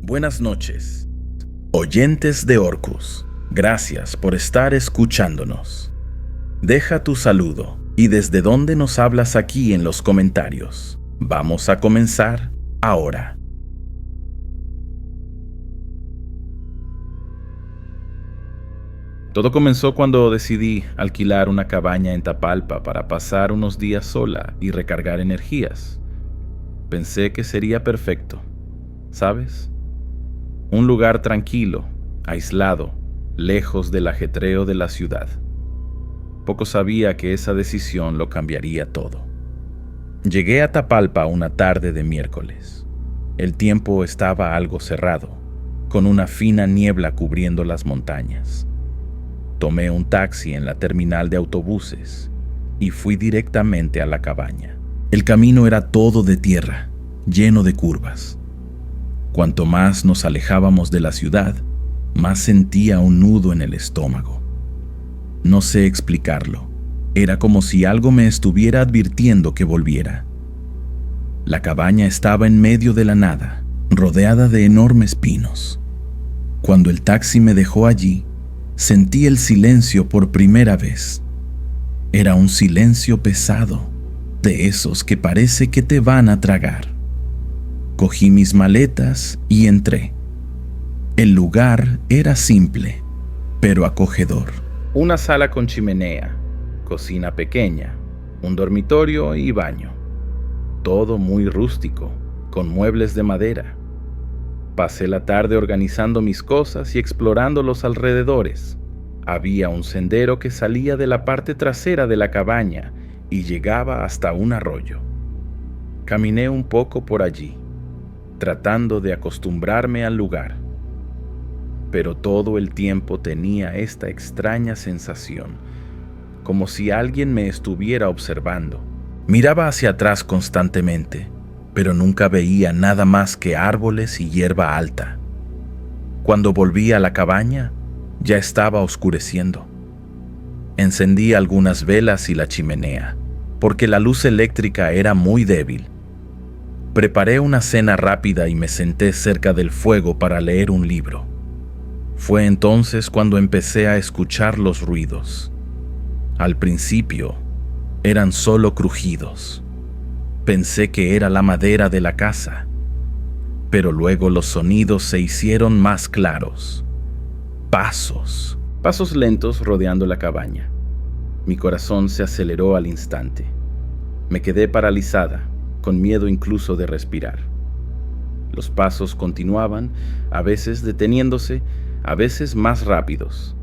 Buenas noches, oyentes de Orcus. Gracias por estar escuchándonos. Deja tu saludo y desde dónde nos hablas aquí en los comentarios. Vamos a comenzar ahora. Todo comenzó cuando decidí alquilar una cabaña en Tapalpa para pasar unos días sola y recargar energías. Pensé que sería perfecto, ¿sabes? Un lugar tranquilo, aislado, lejos del ajetreo de la ciudad. Poco sabía que esa decisión lo cambiaría todo. Llegué a Tapalpa una tarde de miércoles. El tiempo estaba algo cerrado, con una fina niebla cubriendo las montañas. Tomé un taxi en la terminal de autobuses y fui directamente a la cabaña. El camino era todo de tierra, lleno de curvas. Cuanto más nos alejábamos de la ciudad, más sentía un nudo en el estómago. No sé explicarlo. Era como si algo me estuviera advirtiendo que volviera. La cabaña estaba en medio de la nada, rodeada de enormes pinos. Cuando el taxi me dejó allí, sentí el silencio por primera vez. Era un silencio pesado, de esos que parece que te van a tragar. Cogí mis maletas y entré. El lugar era simple, pero acogedor. Una sala con chimenea, cocina pequeña, un dormitorio y baño. Todo muy rústico, con muebles de madera. Pasé la tarde organizando mis cosas y explorando los alrededores. Había un sendero que salía de la parte trasera de la cabaña y llegaba hasta un arroyo. Caminé un poco por allí, tratando de acostumbrarme al lugar. Pero todo el tiempo tenía esta extraña sensación, como si alguien me estuviera observando. Miraba hacia atrás constantemente, pero nunca veía nada más que árboles y hierba alta. Cuando volví a la cabaña, ya estaba oscureciendo. Encendí algunas velas y la chimenea, porque la luz eléctrica era muy débil. Preparé una cena rápida y me senté cerca del fuego para leer un libro. Fue entonces cuando empecé a escuchar los ruidos. Al principio, eran solo crujidos. Pensé que era la madera de la casa, pero luego los sonidos se hicieron más claros. Pasos lentos rodeando la cabaña. Mi corazón se aceleró al instante. Me quedé paralizada, con miedo incluso de respirar. Los pasos continuaban, a veces deteniéndose, a veces más rápidos.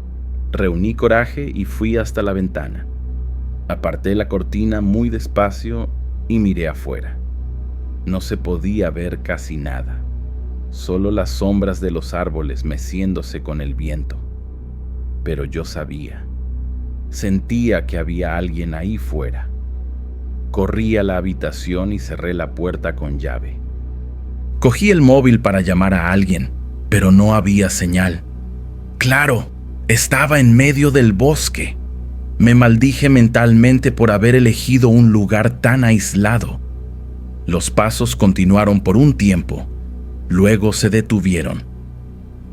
Reuní coraje y fui hasta la ventana. Aparté la cortina muy despacio y miré afuera. No se podía ver casi nada, solo las sombras de los árboles meciéndose con el viento. Pero yo sabía, sentía que había alguien ahí fuera. Corrí a la habitación y cerré la puerta con llave. Cogí el móvil para llamar a alguien, pero no había señal. Claro, estaba en medio del bosque. Me maldije mentalmente por haber elegido un lugar tan aislado. Los pasos continuaron por un tiempo, luego se detuvieron.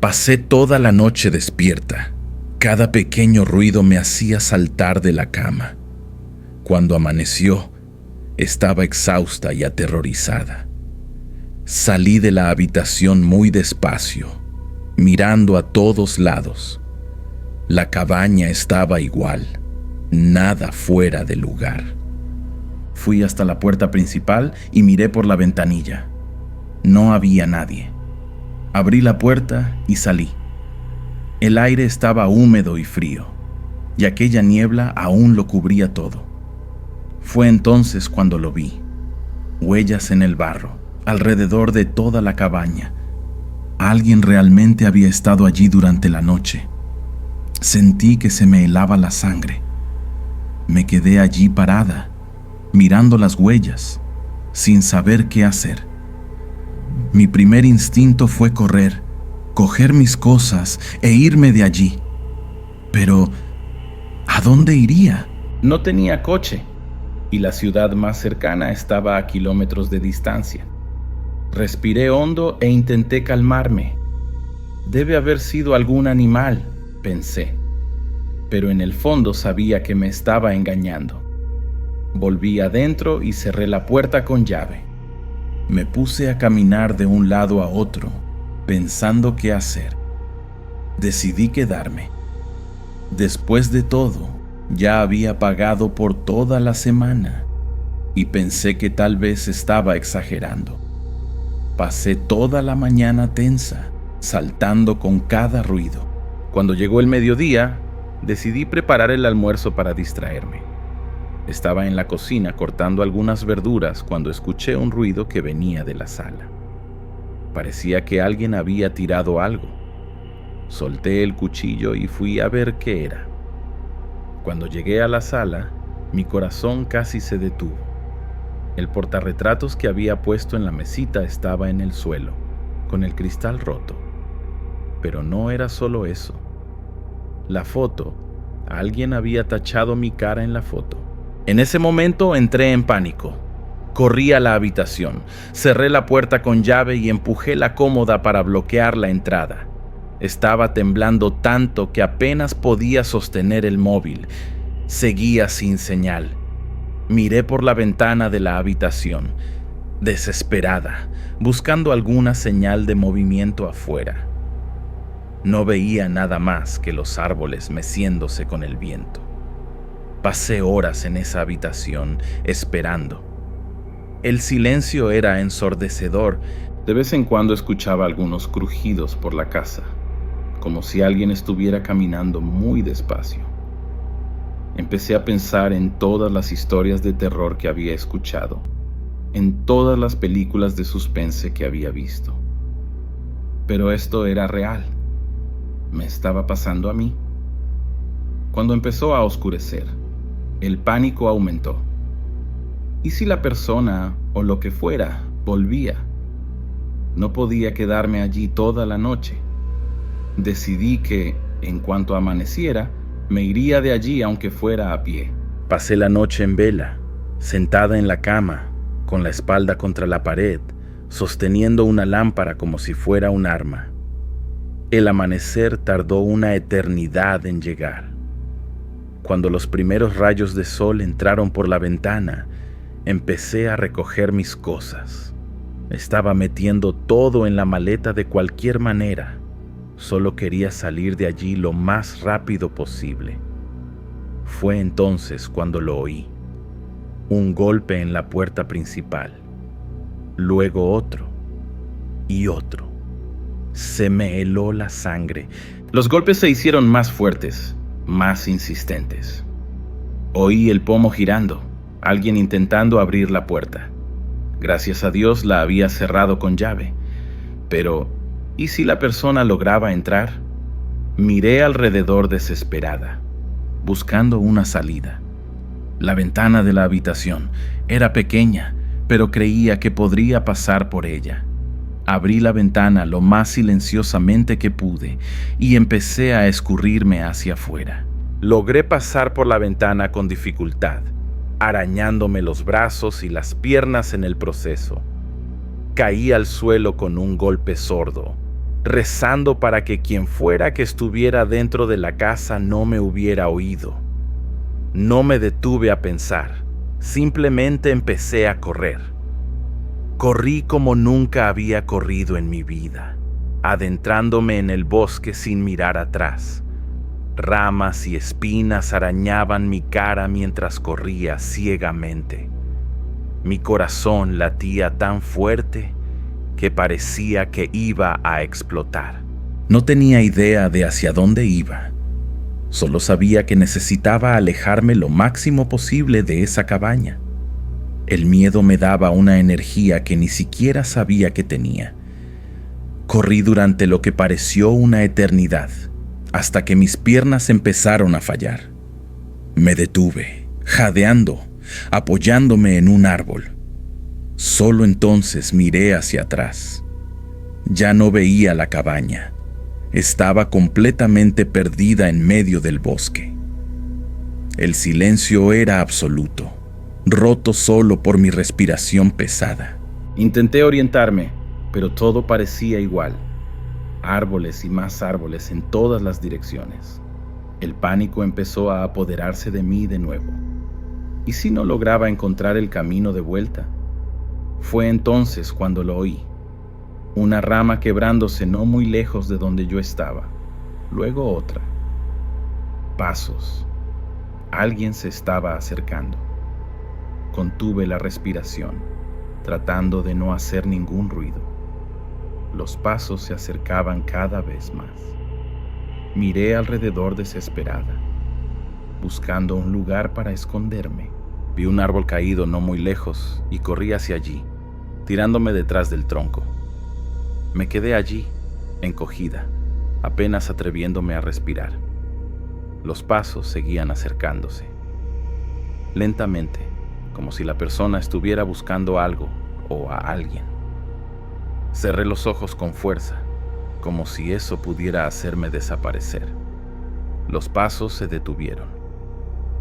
Pasé toda la noche despierta. Cada pequeño ruido me hacía saltar de la cama. Cuando amaneció, estaba exhausta y aterrorizada. Salí de la habitación muy despacio, mirando a todos lados. La cabaña estaba igual. Nada fuera de lugar. Fui hasta la puerta principal y miré por la ventanilla. No había nadie. Abrí la puerta y salí. El aire estaba húmedo y frío, y aquella niebla aún lo cubría todo. Fue entonces cuando lo vi. Huellas en el barro, alrededor de toda la cabaña. Alguien realmente había estado allí durante la noche. Sentí que se me helaba la sangre. Me quedé allí parada, mirando las huellas, sin saber qué hacer. Mi primer instinto fue correr, coger mis cosas e irme de allí. Pero, ¿a dónde iría? No tenía coche, y la ciudad más cercana estaba a kilómetros de distancia. Respiré hondo e intenté calmarme. Debe haber sido algún animal, pensé, pero en el fondo sabía que me estaba engañando. Volví adentro y cerré la puerta con llave. Me puse a caminar de un lado a otro, pensando qué hacer. Decidí quedarme. Después de todo, ya había pagado por toda la semana y pensé que tal vez estaba exagerando. Pasé toda la mañana tensa, saltando con cada ruido. Cuando llegó el mediodía, decidí preparar el almuerzo para distraerme. Estaba en la cocina cortando algunas verduras cuando escuché un ruido que venía de la sala. Parecía que alguien había tirado algo. Solté el cuchillo y fui a ver qué era. Cuando llegué a la sala, mi corazón casi se detuvo. El portarretratos que había puesto en la mesita estaba en el suelo, con el cristal roto. Pero no era solo eso. La foto, alguien había tachado mi cara en la foto. En ese momento entré en pánico. Corrí a la habitación, cerré la puerta con llave y empujé la cómoda para bloquear la entrada. Estaba temblando tanto que apenas podía sostener el móvil. Seguía sin señal. Miré por la ventana de la habitación, desesperada, buscando alguna señal de movimiento afuera. No veía nada más que los árboles meciéndose con el viento. Pasé horas en esa habitación, esperando. El silencio era ensordecedor. De vez en cuando escuchaba algunos crujidos por la casa, como si alguien estuviera caminando muy despacio. Empecé a pensar en todas las historias de terror que había escuchado, en todas las películas de suspense que había visto. Pero esto era real. Me estaba pasando a mí. Cuando empezó a oscurecer, el pánico aumentó. ¿Y si la persona o lo que fuera volvía? No podía quedarme allí toda la noche. Decidí que, en cuanto amaneciera, me iría de allí aunque fuera a pie. Pasé la noche en vela, sentada en la cama, con la espalda contra la pared, sosteniendo una lámpara como si fuera un arma. El amanecer tardó una eternidad en llegar. Cuando los primeros rayos de sol entraron por la ventana, empecé a recoger mis cosas. Estaba metiendo todo en la maleta de cualquier manera. Solo quería salir de allí lo más rápido posible. Fue entonces cuando lo oí. Un golpe en la puerta principal. Luego otro y otro. Se me heló la sangre. Los golpes se hicieron más fuertes, más insistentes. Oí el pomo girando, alguien intentando abrir la puerta. Gracias a Dios la había cerrado con llave. Pero, ¿y si la persona lograba entrar? Miré alrededor desesperada, buscando una salida. La ventana de la habitación era pequeña, pero creía que podría pasar por ella. Abrí la ventana lo más silenciosamente que pude y empecé a escurrirme hacia afuera. Logré pasar por la ventana con dificultad, arañándome los brazos y las piernas en el proceso. Caí al suelo con un golpe sordo, rezando para que quien fuera que estuviera dentro de la casa no me hubiera oído. No me detuve a pensar, simplemente empecé a correr. Corrí como nunca había corrido en mi vida, adentrándome en el bosque sin mirar atrás. Ramas y espinas arañaban mi cara mientras corría ciegamente. Mi corazón latía tan fuerte que parecía que iba a explotar. No tenía idea de hacia dónde iba. Solo sabía que necesitaba alejarme lo máximo posible de esa cabaña. El miedo me daba una energía que ni siquiera sabía que tenía. Corrí durante lo que pareció una eternidad, hasta que mis piernas empezaron a fallar. Me detuve, jadeando, apoyándome en un árbol. Solo entonces miré hacia atrás. Ya no veía la cabaña. Estaba completamente perdida en medio del bosque. El silencio era absoluto, roto solo por mi respiración pesada. Intenté orientarme, pero todo parecía igual. Árboles y más árboles en todas las direcciones. El pánico empezó a apoderarse de mí de nuevo. ¿Y si no lograba encontrar el camino de vuelta? Fue entonces cuando lo oí. Una rama quebrándose no muy lejos de donde yo estaba. Luego otra. Pasos. Alguien se estaba acercando. Contuve la respiración, tratando de no hacer ningún ruido. Los pasos se acercaban cada vez más. Miré alrededor desesperada, buscando un lugar para esconderme. Vi un árbol caído no muy lejos y corrí hacia allí, tirándome detrás del tronco. Me quedé allí, encogida, apenas atreviéndome a respirar. Los pasos seguían acercándose. Lentamente, como si la persona estuviera buscando algo o a alguien. Cerré los ojos con fuerza, como si eso pudiera hacerme desaparecer. Los pasos se detuvieron,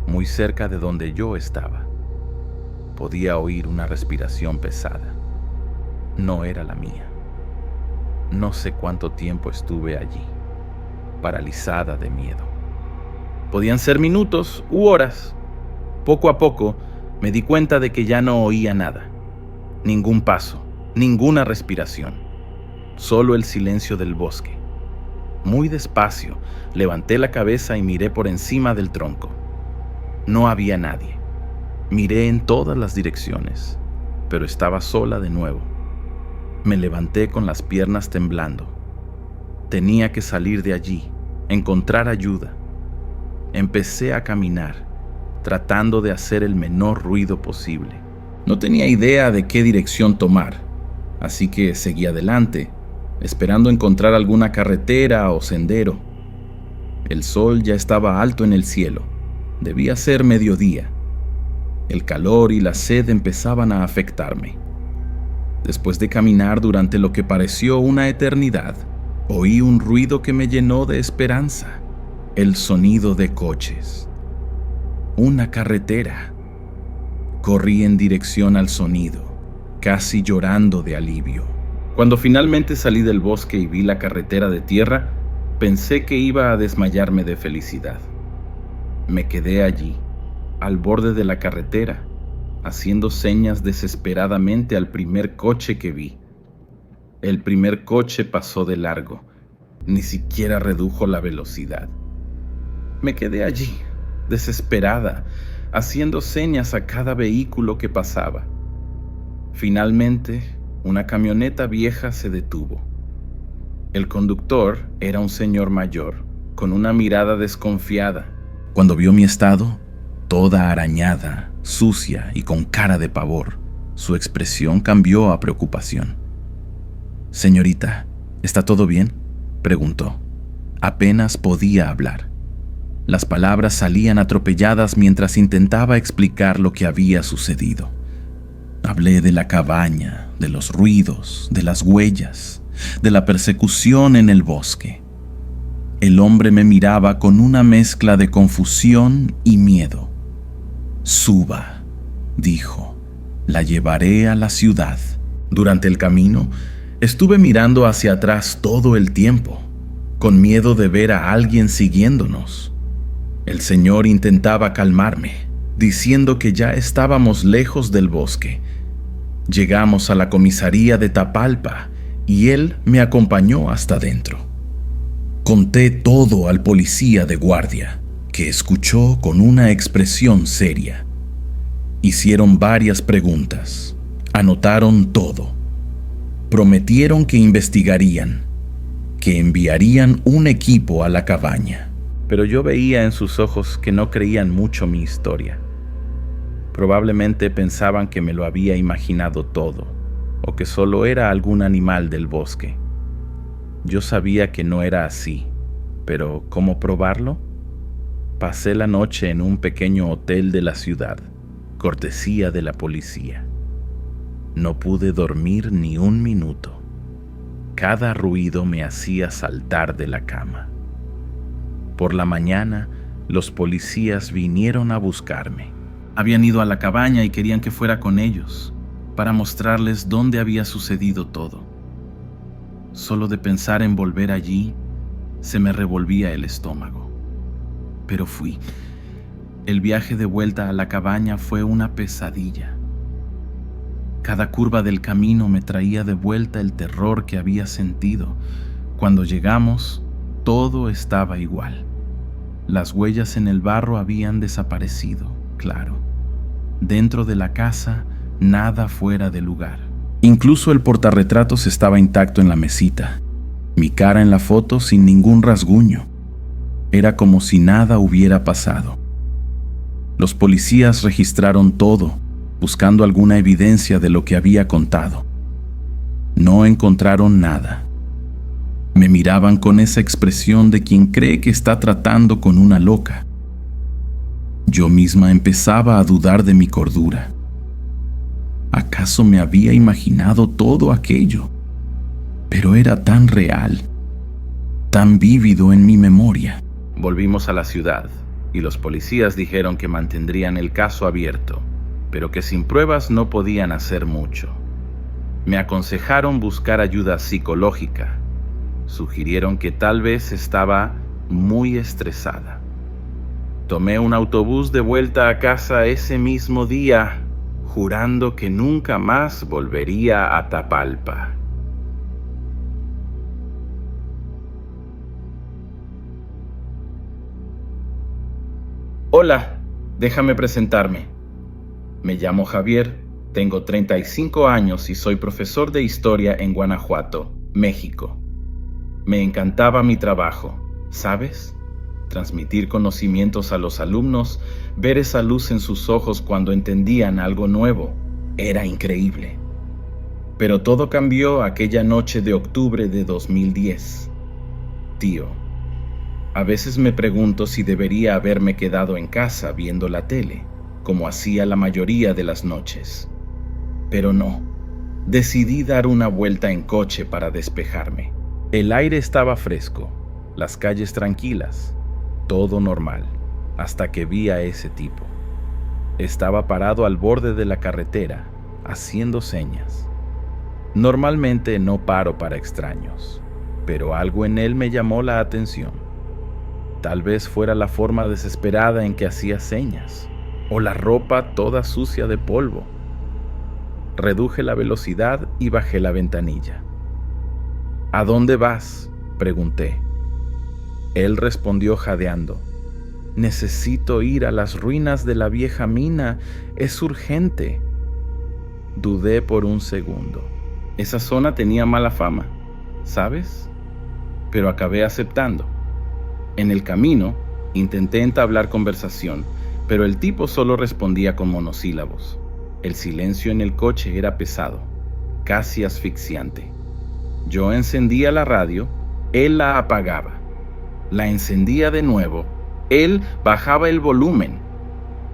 muy cerca de donde yo estaba. Podía oír una respiración pesada. No era la mía. No sé cuánto tiempo estuve allí, paralizada de miedo. Podían ser minutos u horas. Poco a poco me di cuenta de que ya no oía nada. Ningún paso, ninguna respiración. Solo el silencio del bosque. Muy despacio, levanté la cabeza y miré por encima del tronco. No había nadie. Miré en todas las direcciones, pero estaba sola de nuevo. Me levanté con las piernas temblando. Tenía que salir de allí, encontrar ayuda. Empecé a caminar, tratando de hacer el menor ruido posible. No tenía idea de qué dirección tomar, así que seguí adelante, esperando encontrar alguna carretera o sendero. El sol ya estaba alto en el cielo. Debía ser mediodía. El calor y la sed empezaban a afectarme. Después de caminar durante lo que pareció una eternidad, oí un ruido que me llenó de esperanza. El sonido de coches. Una carretera. Corrí en dirección al sonido, casi llorando de alivio. Cuando finalmente salí del bosque y vi la carretera de tierra, pensé que iba a desmayarme de felicidad. Me quedé allí, al borde de la carretera, haciendo señas desesperadamente al primer coche que vi. El primer coche pasó de largo, ni siquiera redujo la velocidad. Me quedé allí, desesperada, haciendo señas a cada vehículo que pasaba. Finalmente, una camioneta vieja se detuvo. El conductor era un señor mayor, con una mirada desconfiada. Cuando vio mi estado, toda arañada, sucia y con cara de pavor, su expresión cambió a preocupación. «Señorita, ¿está todo bien?», preguntó. Apenas podía hablar. Las palabras salían atropelladas mientras intentaba explicar lo que había sucedido. Hablé de la cabaña, de los ruidos, de las huellas, de la persecución en el bosque. El hombre me miraba con una mezcla de confusión y miedo. «Suba», dijo, «la llevaré a la ciudad». Durante el camino, estuve mirando hacia atrás todo el tiempo, con miedo de ver a alguien siguiéndonos. El señor intentaba calmarme, diciendo que ya estábamos lejos del bosque. Llegamos a la comisaría de Tapalpa y él me acompañó hasta dentro. Conté todo al policía de guardia, que escuchó con una expresión seria. Hicieron varias preguntas, anotaron todo. Prometieron que investigarían, que enviarían un equipo a la cabaña. Pero yo veía en sus ojos que no creían mucho mi historia. Probablemente pensaban que me lo había imaginado todo, o que solo era algún animal del bosque. Yo sabía que no era así, pero ¿cómo probarlo? Pasé la noche en un pequeño hotel de la ciudad, cortesía de la policía. No pude dormir ni un minuto. Cada ruido me hacía saltar de la cama. Por la mañana, los policías vinieron a buscarme. Habían ido a la cabaña y querían que fuera con ellos, para mostrarles dónde había sucedido todo. Solo de pensar en volver allí, se me revolvía el estómago. Pero fui. El viaje de vuelta a la cabaña fue una pesadilla. Cada curva del camino me traía de vuelta el terror que había sentido. Cuando llegamos, todo estaba igual. Las huellas en el barro habían desaparecido, claro. Dentro de la casa, nada fuera de lugar. Incluso el portarretratos estaba intacto en la mesita. Mi cara en la foto sin ningún rasguño. Era como si nada hubiera pasado. Los policías registraron todo, buscando alguna evidencia de lo que había contado. No encontraron nada. Me miraban con esa expresión de quien cree que está tratando con una loca. Yo misma empezaba a dudar de mi cordura. ¿Acaso me había imaginado todo aquello? Pero era tan real, tan vívido en mi memoria. Volvimos a la ciudad y los policías dijeron que mantendrían el caso abierto, pero que sin pruebas no podían hacer mucho. Me aconsejaron buscar ayuda psicológica. Sugirieron que tal vez estaba muy estresada. Tomé un autobús de vuelta a casa ese mismo día, jurando que nunca más volvería a Tapalpa. Hola, déjame presentarme. Me llamo Javier, tengo 35 años y soy profesor de historia en Guanajuato, México. Me encantaba mi trabajo, ¿sabes? Transmitir conocimientos a los alumnos, ver esa luz en sus ojos cuando entendían algo nuevo, era increíble. Pero todo cambió aquella noche de octubre de 2010. Tío, a veces me pregunto si debería haberme quedado en casa viendo la tele, como hacía la mayoría de las noches. Pero no, decidí dar una vuelta en coche para despejarme. El aire estaba fresco, las calles tranquilas, todo normal, hasta que vi a ese tipo. Estaba parado al borde de la carretera, haciendo señas. Normalmente no paro para extraños, pero algo en él me llamó la atención. Tal vez fuera la forma desesperada en que hacía señas, o la ropa toda sucia de polvo. Reduje la velocidad y bajé la ventanilla. ¿A dónde vas?, pregunté. Él respondió jadeando. Necesito ir a las ruinas de la vieja mina, es urgente. Dudé por un segundo. Esa zona tenía mala fama, ¿sabes? Pero acabé aceptando. En el camino, intenté entablar conversación, pero el tipo solo respondía con monosílabos. El silencio en el coche era pesado, casi asfixiante. Yo encendía la radio, él la apagaba. La encendía de nuevo, él bajaba el volumen.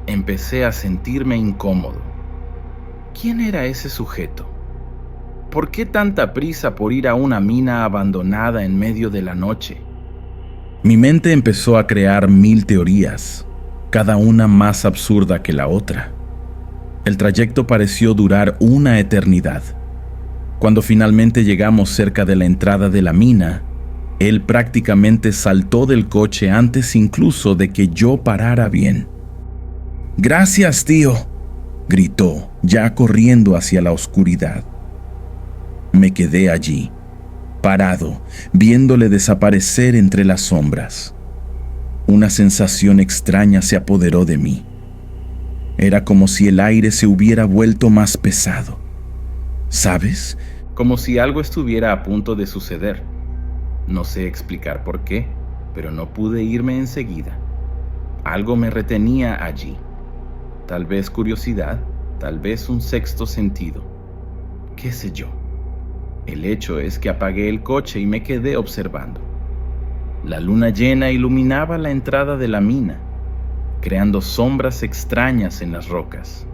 Empecé a sentirme incómodo. ¿Quién era ese sujeto? ¿Por qué tanta prisa por ir a una mina abandonada en medio de la noche? Mi mente empezó a crear 1000 teorías, cada una más absurda que la otra. El trayecto pareció durar una eternidad. Cuando finalmente llegamos cerca de la entrada de la mina, él prácticamente saltó del coche antes incluso de que yo parara bien. «Gracias, tío», gritó, ya corriendo hacia la oscuridad. Me quedé allí, parado, viéndole desaparecer entre las sombras. Una sensación extraña se apoderó de mí. Era como si el aire se hubiera vuelto más pesado. ¿Sabes? Como si algo estuviera a punto de suceder. No sé explicar por qué, pero no pude irme enseguida. Algo me retenía allí. Tal vez curiosidad, tal vez un sexto sentido. ¿Qué sé yo? El hecho es que apagué el coche y me quedé observando. La luna llena iluminaba la entrada de la mina, creando sombras extrañas en las rocas.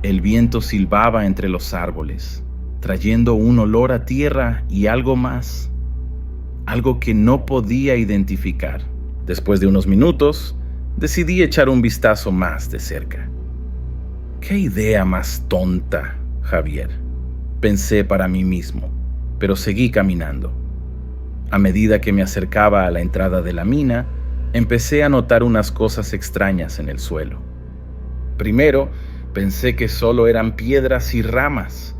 El viento silbaba entre los árboles, trayendo un olor a tierra y algo más, algo que no podía identificar. Después de unos minutos, decidí echar un vistazo más de cerca. «Qué idea más tonta, Javier», pensé para mí mismo. pero seguí caminando. A medida que me acercaba a la entrada de la mina, empecé a notar unas cosas extrañas en el suelo. Primero, pensé que solo eran piedras y ramas,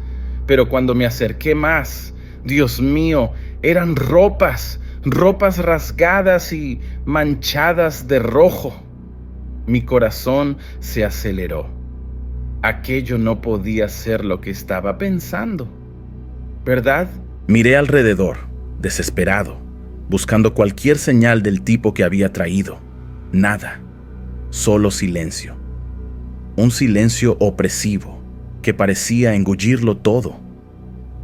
pero cuando me acerqué más, Dios mío, eran ropas rasgadas y manchadas de rojo. Mi corazón se aceleró. Aquello no podía ser lo que estaba pensando, ¿verdad? Miré alrededor, desesperado, buscando cualquier señal del tipo que había traído. Nada, solo silencio. Un silencio opresivo que parecía engullirlo todo.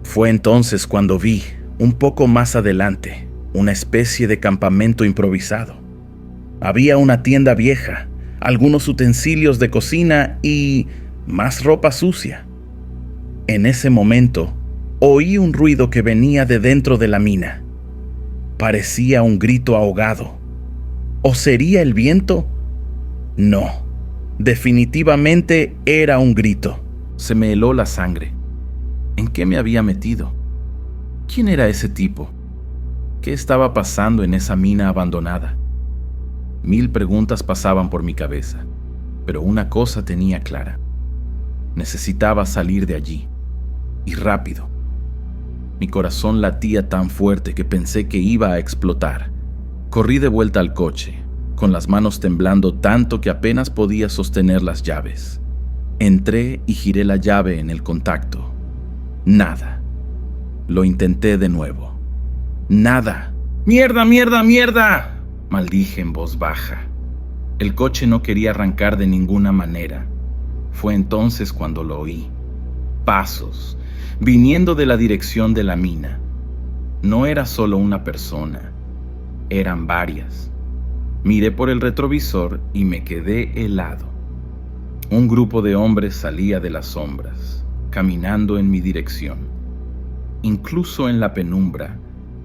Fue entonces cuando vi, un poco más adelante, una especie de campamento improvisado. Había una tienda vieja, algunos utensilios de cocina y más ropa sucia. En ese momento, oí un ruido que venía de dentro de la mina. Parecía un grito ahogado. ¿O sería el viento? No, definitivamente era un grito. Se me heló la sangre. ¿En qué me había metido? ¿Quién era ese tipo? ¿Qué estaba pasando en esa mina abandonada? 1000 preguntas pasaban por mi cabeza, pero una cosa tenía clara. Necesitaba salir de allí, y rápido. Mi corazón latía tan fuerte que pensé que iba a explotar. Corrí de vuelta al coche, con las manos temblando tanto que apenas podía sostener las llaves. Entré y giré la llave en el contacto. Nada. Lo intenté de nuevo. Nada. ¡Mierda, mierda, mierda!, maldije en voz baja. El coche no quería arrancar de ninguna manera. Fue entonces cuando lo oí. Pasos, viniendo de la dirección de la mina. No era solo una persona, eran varias. Miré por el retrovisor y me quedé helado. Un grupo de hombres salía de las sombras, caminando en mi dirección. Incluso en la penumbra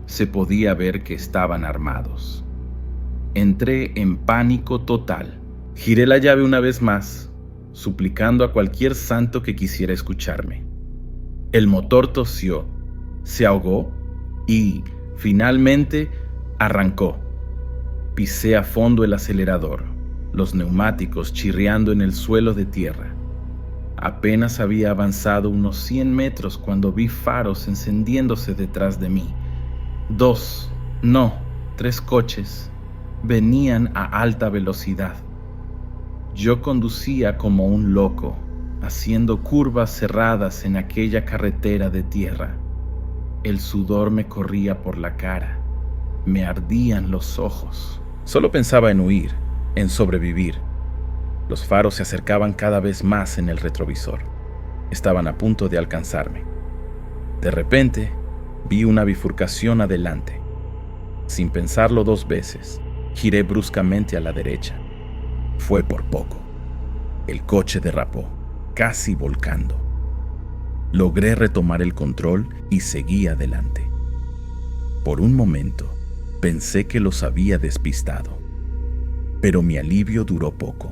se podía ver que estaban armados. Entré en pánico total. Giré la llave una vez más, suplicando a cualquier santo que quisiera escucharme. El motor tosió, se ahogó y, finalmente, arrancó. Pisé a fondo el acelerador, los neumáticos chirriando en el suelo de tierra. Apenas había avanzado unos 100 metros cuando vi faros encendiéndose detrás de mí. 3 coches venían a alta velocidad. Yo conducía como un loco, haciendo curvas cerradas en aquella carretera de tierra. El sudor me corría por la cara, me ardían los ojos. Solo pensaba en huir, en sobrevivir. Los faros se acercaban cada vez más en el retrovisor. Estaban a punto de alcanzarme. De repente, vi una bifurcación adelante. Sin pensarlo 2 veces, giré bruscamente a la derecha. Fue por poco. El coche derrapó, casi volcando. Logré retomar el control y seguí adelante. Por un momento, pensé que los había despistado, pero mi alivio duró poco.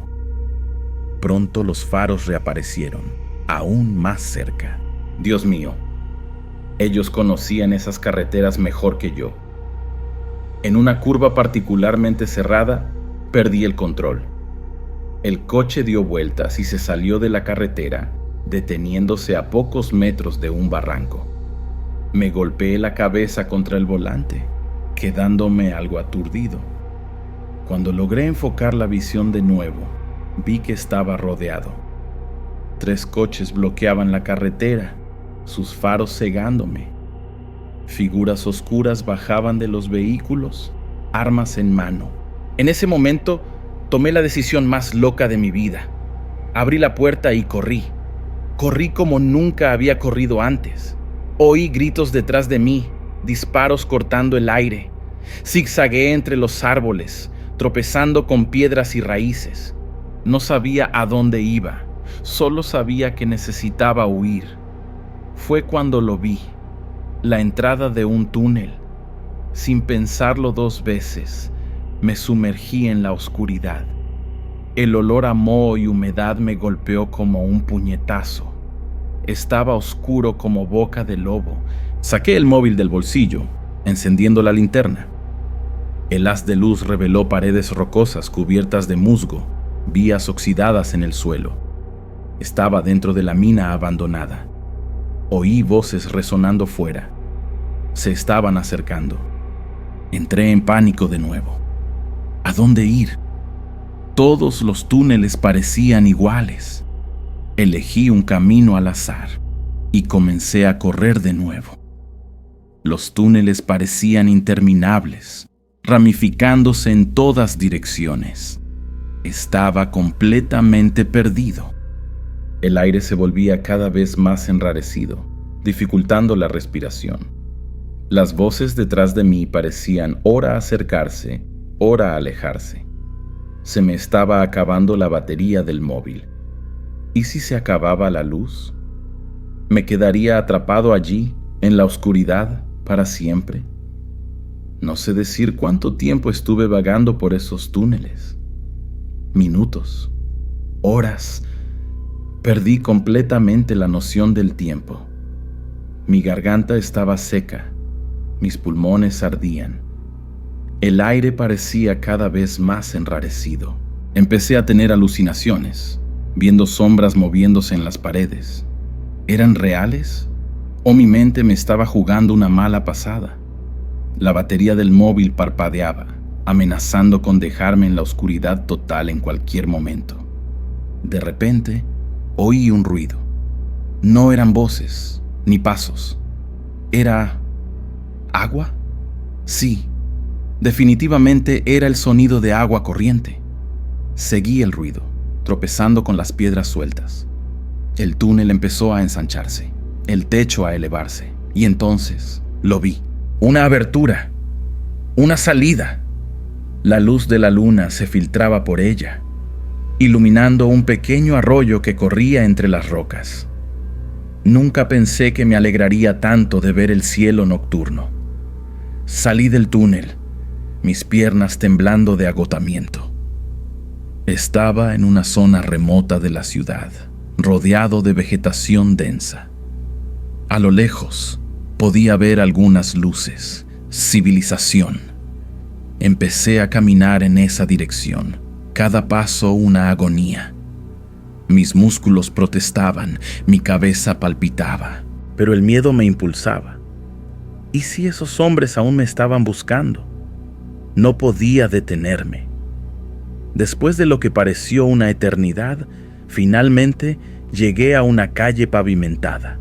Pronto los faros reaparecieron, aún más cerca. Dios mío, ellos conocían esas carreteras mejor que yo. En una curva particularmente cerrada, perdí el control. El coche dio vueltas y se salió de la carretera, deteniéndose a pocos metros de un barranco. Me golpeé la cabeza contra el volante, quedándome algo aturdido. Cuando logré enfocar la visión de nuevo, vi que estaba rodeado. 3 coches bloqueaban la carretera, sus faros cegándome. Figuras oscuras bajaban de los vehículos, armas en mano. En ese momento, tomé la decisión más loca de mi vida. Abrí la puerta y corrí. Corrí como nunca había corrido antes. Oí gritos detrás de mí, disparos cortando el aire. Zigzagueé entre los árboles, tropezando con piedras y raíces. No sabía a dónde iba, solo sabía que necesitaba huir. Fue cuando lo vi, la entrada de un túnel. Sin pensarlo 2 veces, me sumergí en la oscuridad. El olor a moho y humedad me golpeó como un puñetazo. Estaba oscuro como boca de lobo, Saqué el móvil del bolsillo, encendiendo la linterna. El haz de luz reveló paredes rocosas cubiertas de musgo, vías oxidadas en el suelo. Estaba dentro de la mina abandonada. Oí voces resonando fuera. Se estaban acercando. Entré en pánico de nuevo. ¿A dónde ir? Todos los túneles parecían iguales. Elegí un camino al azar y comencé a correr de nuevo. Los túneles parecían interminables, ramificándose en todas direcciones. Estaba completamente perdido. El aire se volvía cada vez más enrarecido, dificultando la respiración. Las voces detrás de mí parecían ora acercarse, ora alejarse. Se me estaba acabando la batería del móvil. ¿Y si se acababa la luz? ¿Me quedaría atrapado allí, en la oscuridad, para siempre? No sé decir cuánto tiempo estuve vagando por esos túneles. Minutos, horas. Perdí completamente la noción del tiempo. Mi garganta estaba seca, mis pulmones ardían. El aire parecía cada vez más enrarecido. Empecé a tener alucinaciones, viendo sombras moviéndose en las paredes. ¿Eran reales? ¿O mi mente me estaba jugando una mala pasada? La batería del móvil parpadeaba, amenazando con dejarme en la oscuridad total en cualquier momento. De repente, oí un ruido. No eran voces, ni pasos. ¿Era agua? Sí, definitivamente era el sonido de agua corriente. Seguí el ruido, tropezando con las piedras sueltas. El túnel empezó a ensancharse, el techo a elevarse, y entonces lo vi. Una abertura, una salida. La luz de la luna se filtraba por ella, iluminando un pequeño arroyo que corría entre las rocas. Nunca pensé que me alegraría tanto de ver el cielo nocturno. Salí del túnel, mis piernas temblando de agotamiento. Estaba en una zona remota de la ciudad, rodeado de vegetación densa. A lo lejos podía ver algunas luces, civilización. Empecé a caminar en esa dirección, cada paso una agonía. Mis músculos protestaban, mi cabeza palpitaba, pero el miedo me impulsaba. ¿Y si esos hombres aún me estaban buscando? No podía detenerme. Después de lo que pareció una eternidad, finalmente llegué a una calle pavimentada.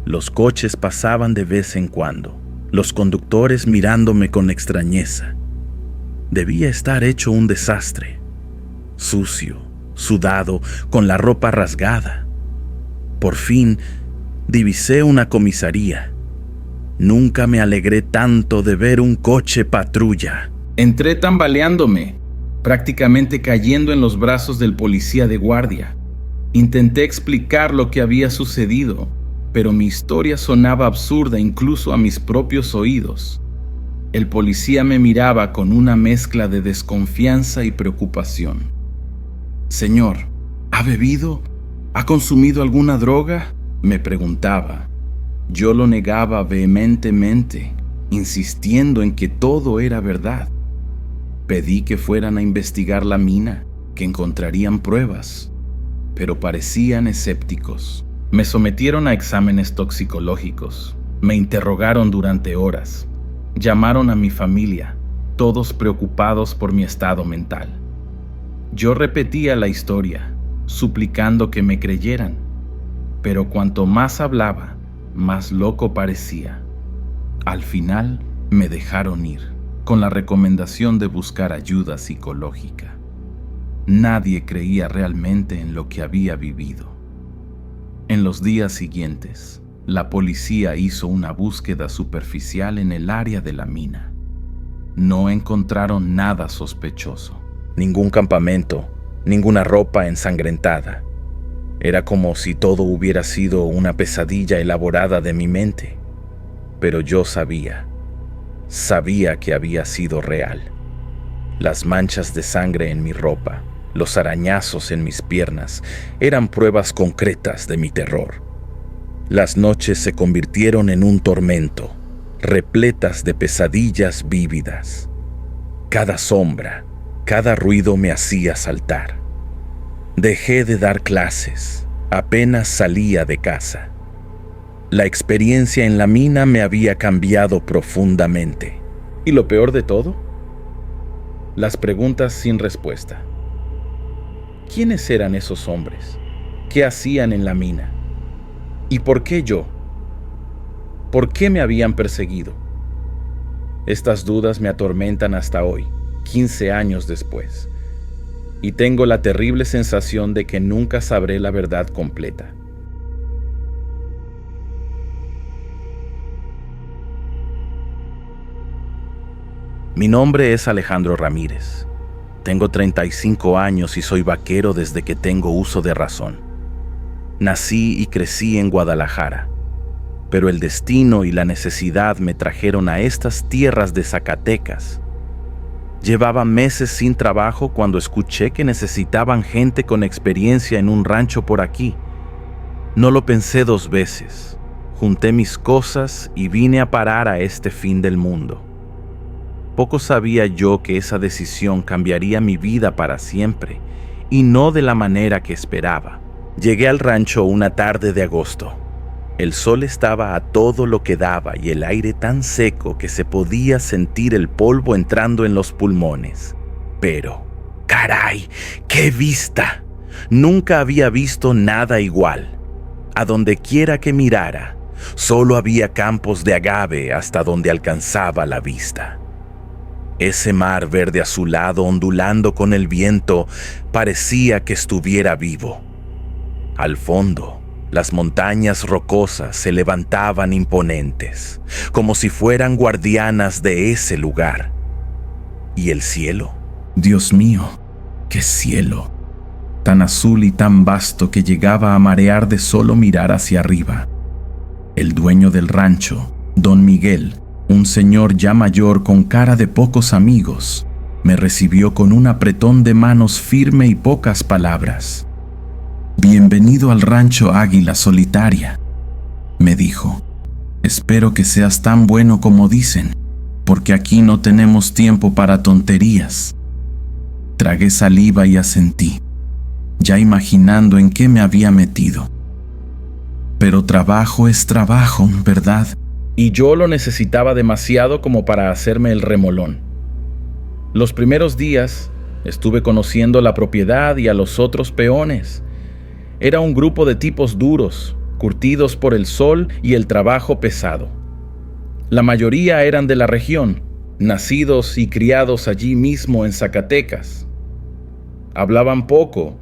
Los coches pasaban de vez en cuando, los conductores mirándome con extrañeza. Debía estar hecho un desastre, sucio, sudado, con la ropa rasgada. Por fin, divisé una comisaría. Nunca me alegré tanto de ver un coche patrulla. Entré tambaleándome, prácticamente cayendo en los brazos del policía de guardia. Intenté explicar lo que había sucedido, pero mi historia sonaba absurda incluso a mis propios oídos. El policía me miraba con una mezcla de desconfianza y preocupación. «Señor, ¿ha bebido? ¿Ha consumido alguna droga?», me preguntaba. Yo lo negaba vehementemente, insistiendo en que todo era verdad. Pedí que fueran a investigar la mina, que encontrarían pruebas, pero parecían escépticos. Me sometieron a exámenes toxicológicos, me interrogaron durante horas, llamaron a mi familia, todos preocupados por mi estado mental. Yo repetía la historia, suplicando que me creyeran, pero cuanto más hablaba, más loco parecía. Al final me dejaron ir, con la recomendación de buscar ayuda psicológica. Nadie creía realmente en lo que había vivido. En los días siguientes, la policía hizo una búsqueda superficial en el área de la mina. No encontraron nada sospechoso. Ningún campamento, ninguna ropa ensangrentada. Era como si todo hubiera sido una pesadilla elaborada de mi mente. Pero yo sabía que había sido real. Las manchas de sangre en mi ropa, los arañazos en mis piernas, eran pruebas concretas de mi terror. Las noches se convirtieron en un tormento, repletas de pesadillas vívidas. Cada sombra, cada ruido me hacía saltar. Dejé de dar clases, apenas salía de casa. La experiencia en la mina me había cambiado profundamente. ¿Y lo peor de todo? Las preguntas sin respuesta. ¿Quiénes eran esos hombres? ¿Qué hacían en la mina? ¿Y por qué yo? ¿Por qué me habían perseguido? Estas dudas me atormentan hasta hoy, 15 años después, y tengo la terrible sensación de que nunca sabré la verdad completa. Mi nombre es Alejandro Ramírez. Tengo 35 años y soy vaquero desde que tengo uso de razón. Nací y crecí en Guadalajara, pero el destino y la necesidad me trajeron a estas tierras de Zacatecas. Llevaba meses sin trabajo cuando escuché que necesitaban gente con experiencia en un rancho por aquí. No lo pensé 2 veces. Junté mis cosas y vine a parar a este fin del mundo. Poco sabía yo que esa decisión cambiaría mi vida para siempre, y no de la manera que esperaba. Llegué al rancho una tarde de agosto. El sol estaba a todo lo que daba y el aire tan seco que se podía sentir el polvo entrando en los pulmones. Pero, ¡caray! ¡Qué vista! Nunca había visto nada igual. A donde quiera que mirara, solo había campos de agave hasta donde alcanzaba la vista. Ese mar verde azulado ondulando con el viento parecía que estuviera vivo. Al fondo, las montañas rocosas se levantaban imponentes, como si fueran guardianas de ese lugar. ¿Y el cielo? Dios mío, qué cielo, tan azul y tan vasto que llegaba a marear de solo mirar hacia arriba. El dueño del rancho, don Miguel, un señor ya mayor con cara de pocos amigos, me recibió con un apretón de manos firme y pocas palabras. «Bienvenido al rancho Águila Solitaria», me dijo. «Espero que seas tan bueno como dicen, porque aquí no tenemos tiempo para tonterías». Tragué saliva y asentí, ya imaginando en qué me había metido. Pero trabajo es trabajo, ¿verdad? Y yo lo necesitaba demasiado como para hacerme el remolón. Los primeros días estuve conociendo la propiedad y a los otros peones. Era un grupo de tipos duros, curtidos por el sol y el trabajo pesado. La mayoría eran de la región, nacidos y criados allí mismo en Zacatecas. Hablaban poco,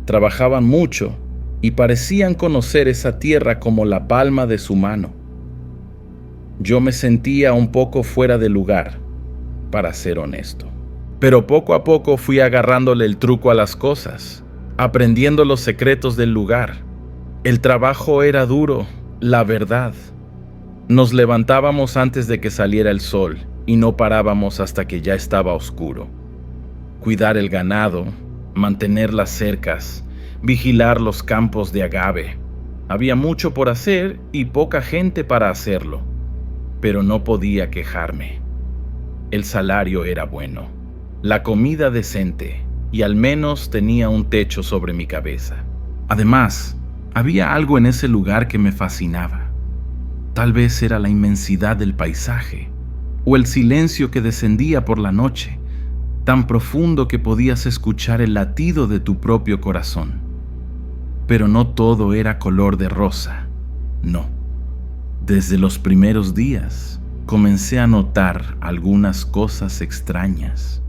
trabajaban mucho y parecían conocer esa tierra como la palma de su mano. Yo me sentía un poco fuera de lugar, para ser honesto. Pero poco a poco fui agarrándole el truco a las cosas, aprendiendo los secretos del lugar. El trabajo era duro, la verdad. Nos levantábamos antes de que saliera el sol y no parábamos hasta que ya estaba oscuro. Cuidar el ganado, mantener las cercas, vigilar los campos de agave. Había mucho por hacer y poca gente para hacerlo, pero no podía quejarme. El salario era bueno, la comida decente y al menos tenía un techo sobre mi cabeza. Además, había algo en ese lugar que me fascinaba. Tal vez era la inmensidad del paisaje o el silencio que descendía por la noche, tan profundo que podías escuchar el latido de tu propio corazón. Pero no todo era color de rosa, no. Desde los primeros días comencé a notar algunas cosas extrañas.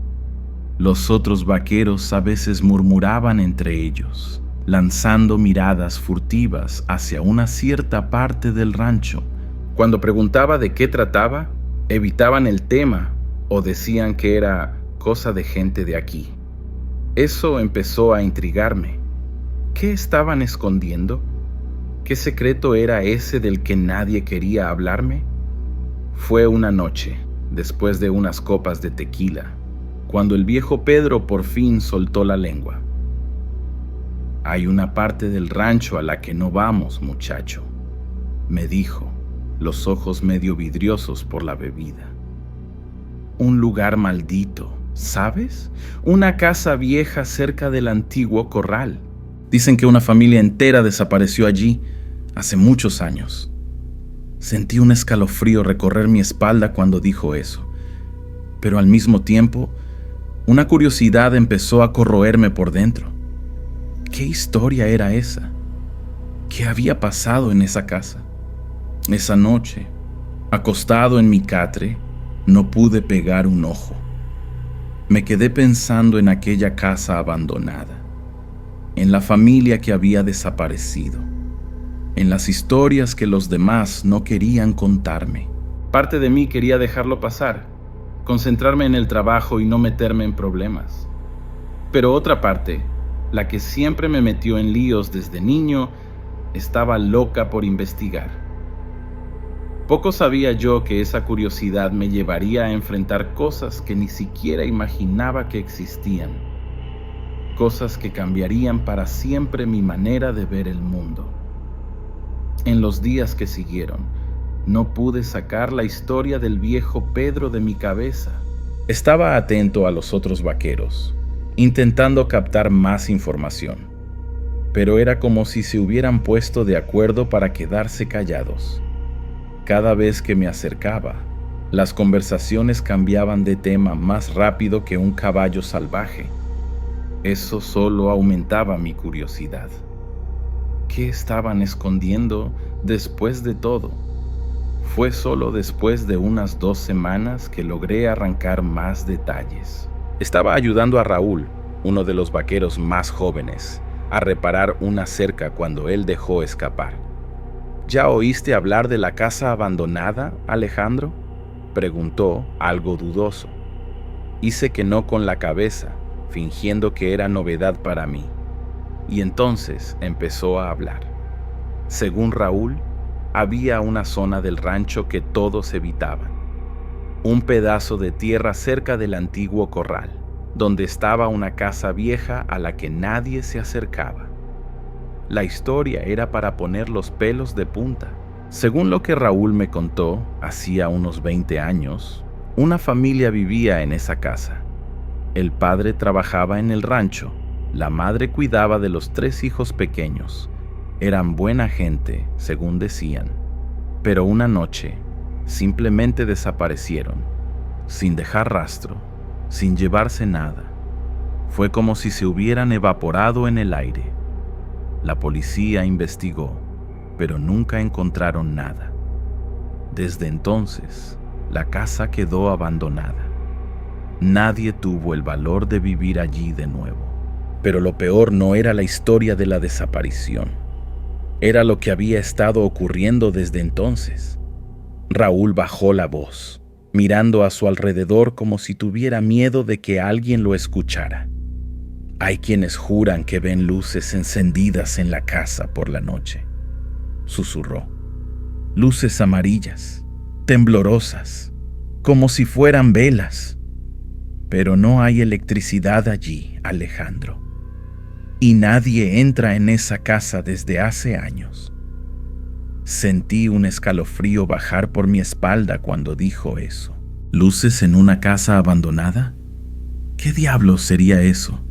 Los otros vaqueros a veces murmuraban entre ellos, lanzando miradas furtivas hacia una cierta parte del rancho. Cuando preguntaba de qué trataba, evitaban el tema o decían que era cosa de gente de aquí. Eso empezó a intrigarme. ¿Qué estaban escondiendo? ¿Qué secreto era ese del que nadie quería hablarme? Fue una noche, después de unas copas de tequila, cuando el viejo Pedro por fin soltó la lengua. «Hay una parte del rancho a la que no vamos, muchacho. me dijo, los ojos medio vidriosos por la bebida. Un lugar maldito, ¿sabes? Una casa vieja cerca del antiguo corral. Dicen que una familia entera desapareció allí hace muchos años. Sentí un escalofrío recorrer mi espalda cuando dijo eso, pero al mismo tiempo, una curiosidad empezó a corroerme por dentro. ¿Qué historia era esa? ¿Qué había pasado en esa casa? Esa noche, acostado en mi catre, no pude pegar un ojo. Me quedé pensando en aquella casa abandonada, en la familia que había desaparecido, en las historias que los demás no querían contarme. Parte de mí quería dejarlo pasar, concentrarme en el trabajo y no meterme en problemas. Pero otra parte, la que siempre me metió en líos desde niño, estaba loca por investigar. Poco sabía yo que esa curiosidad me llevaría a enfrentar cosas que ni siquiera imaginaba que existían. Cosas que cambiarían para siempre mi manera de ver el mundo. En los días que siguieron, no pude sacar la historia del viejo Pedro de mi cabeza. Estaba atento a los otros vaqueros, intentando captar más información, pero era como si se hubieran puesto de acuerdo para quedarse callados. Cada vez que me acercaba, las conversaciones cambiaban de tema más rápido que un caballo salvaje. Eso solo aumentaba mi curiosidad. ¿Qué estaban escondiendo después de todo? Fue solo después de unas 2 semanas que logré arrancar más detalles. Estaba ayudando a Raúl, uno de los vaqueros más jóvenes, a reparar una cerca cuando él dejó escapar. ¿Ya oíste hablar de la casa abandonada, Alejandro?, preguntó, algo dudoso. Hice que no con la cabeza, fingiendo que era novedad para mí. Y entonces empezó a hablar. Según Raúl, había una zona del rancho que todos evitaban. Un pedazo de tierra cerca del antiguo corral, donde estaba una casa vieja a la que nadie se acercaba. La historia era para poner los pelos de punta. Según lo que Raúl me contó, hacía unos 20 años, una familia vivía en esa casa. El padre trabajaba en el rancho, la madre cuidaba de los 3 hijos pequeños. Eran buena gente, según decían, pero una noche simplemente desaparecieron, sin dejar rastro, sin llevarse nada. Fue como si se hubieran evaporado en el aire. La policía investigó, pero nunca encontraron nada. Desde entonces, la casa quedó abandonada. Nadie tuvo el valor de vivir allí de nuevo. Pero lo peor no era la historia de la desaparición. Era lo que había estado ocurriendo desde entonces. Raúl bajó la voz, mirando a su alrededor como si tuviera miedo de que alguien lo escuchara. Hay quienes juran que ven luces encendidas en la casa por la noche, susurró. Luces amarillas, temblorosas, como si fueran velas. Pero no hay electricidad allí, Alejandro. Y nadie entra en esa casa desde hace años. Sentí un escalofrío bajar por mi espalda cuando dijo eso. ¿Luces en una casa abandonada? ¿Qué diablos sería eso?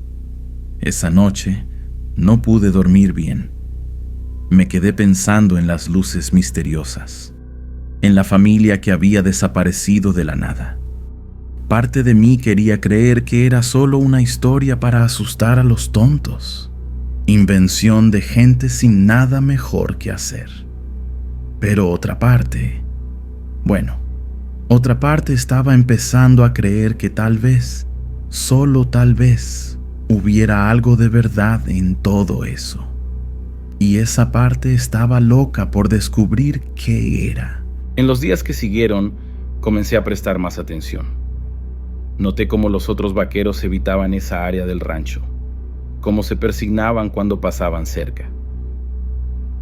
Esa noche no pude dormir bien. Me quedé pensando en las luces misteriosas, en la familia que había desaparecido de la nada. Parte de mí quería creer que era solo una historia para asustar a los tontos, invención de gente sin nada mejor que hacer. Pero otra parte estaba empezando a creer que tal vez, solo tal vez, hubiera algo de verdad en todo eso. Y esa parte estaba loca por descubrir qué era. En los días que siguieron, comencé a prestar más atención. Noté cómo los otros vaqueros evitaban esa área del rancho, cómo se persignaban cuando pasaban cerca.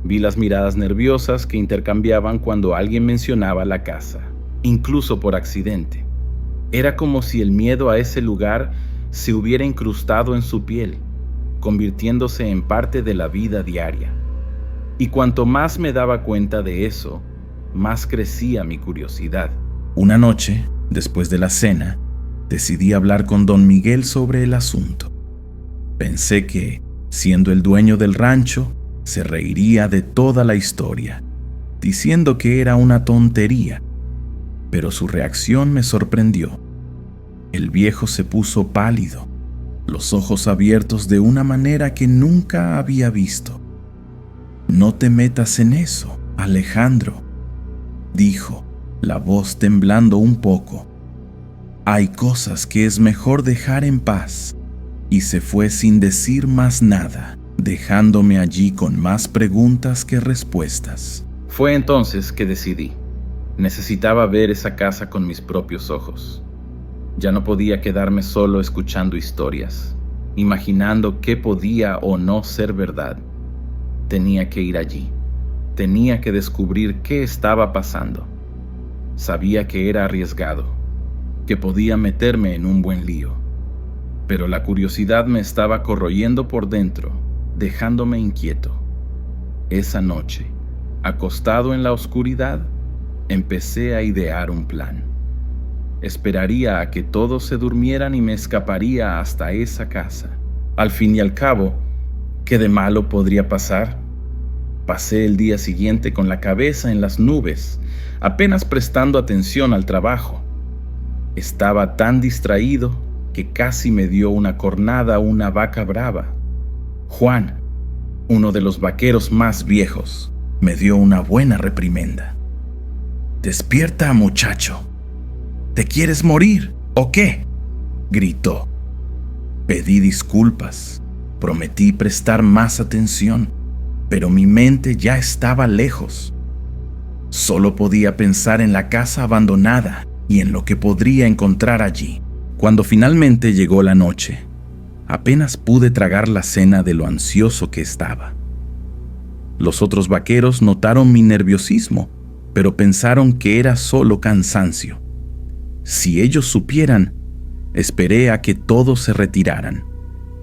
Vi las miradas nerviosas que intercambiaban cuando alguien mencionaba la casa, incluso por accidente. Era como si el miedo a ese lugar se hubiera incrustado en su piel, convirtiéndose en parte de la vida diaria. Y cuanto más me daba cuenta de eso, más crecía mi curiosidad. Una noche, después de la cena, decidí hablar con don Miguel sobre el asunto. Pensé que, siendo el dueño del rancho, se reiría de toda la historia, diciendo que era una tontería, pero su reacción me sorprendió. El viejo se puso pálido, los ojos abiertos de una manera que nunca había visto. «No te metas en eso, Alejandro», dijo, la voz temblando un poco. «Hay cosas que es mejor dejar en paz». Y se fue sin decir más nada, dejándome allí con más preguntas que respuestas. Fue entonces que decidí. Necesitaba ver esa casa con mis propios ojos. Ya no podía quedarme solo escuchando historias, imaginando qué podía o no ser verdad. Tenía que ir allí. Tenía que descubrir qué estaba pasando. Sabía que era arriesgado, que podía meterme en un buen lío. Pero la curiosidad me estaba corroyendo por dentro, dejándome inquieto. Esa noche, acostado en la oscuridad, empecé a idear un plan. Esperaría a que todos se durmieran y me escaparía hasta esa casa. Al fin y al cabo, ¿qué de malo podría pasar? Pasé el día siguiente con la cabeza en las nubes, apenas prestando atención al trabajo. Estaba tan distraído que casi me dio una cornada una vaca brava. Juan, uno de los vaqueros más viejos, me dio una buena reprimenda. «Despierta, muchacho. ¿Te quieres morir o qué?», gritó. Pedí disculpas, prometí prestar más atención, pero mi mente ya estaba lejos. Solo podía pensar en la casa abandonada y en lo que podría encontrar allí. Cuando finalmente llegó la noche, apenas pude tragar la cena de lo ansioso que estaba. Los otros vaqueros notaron mi nerviosismo, pero pensaron que era solo cansancio. Si ellos supieran, esperé a que todos se retiraran,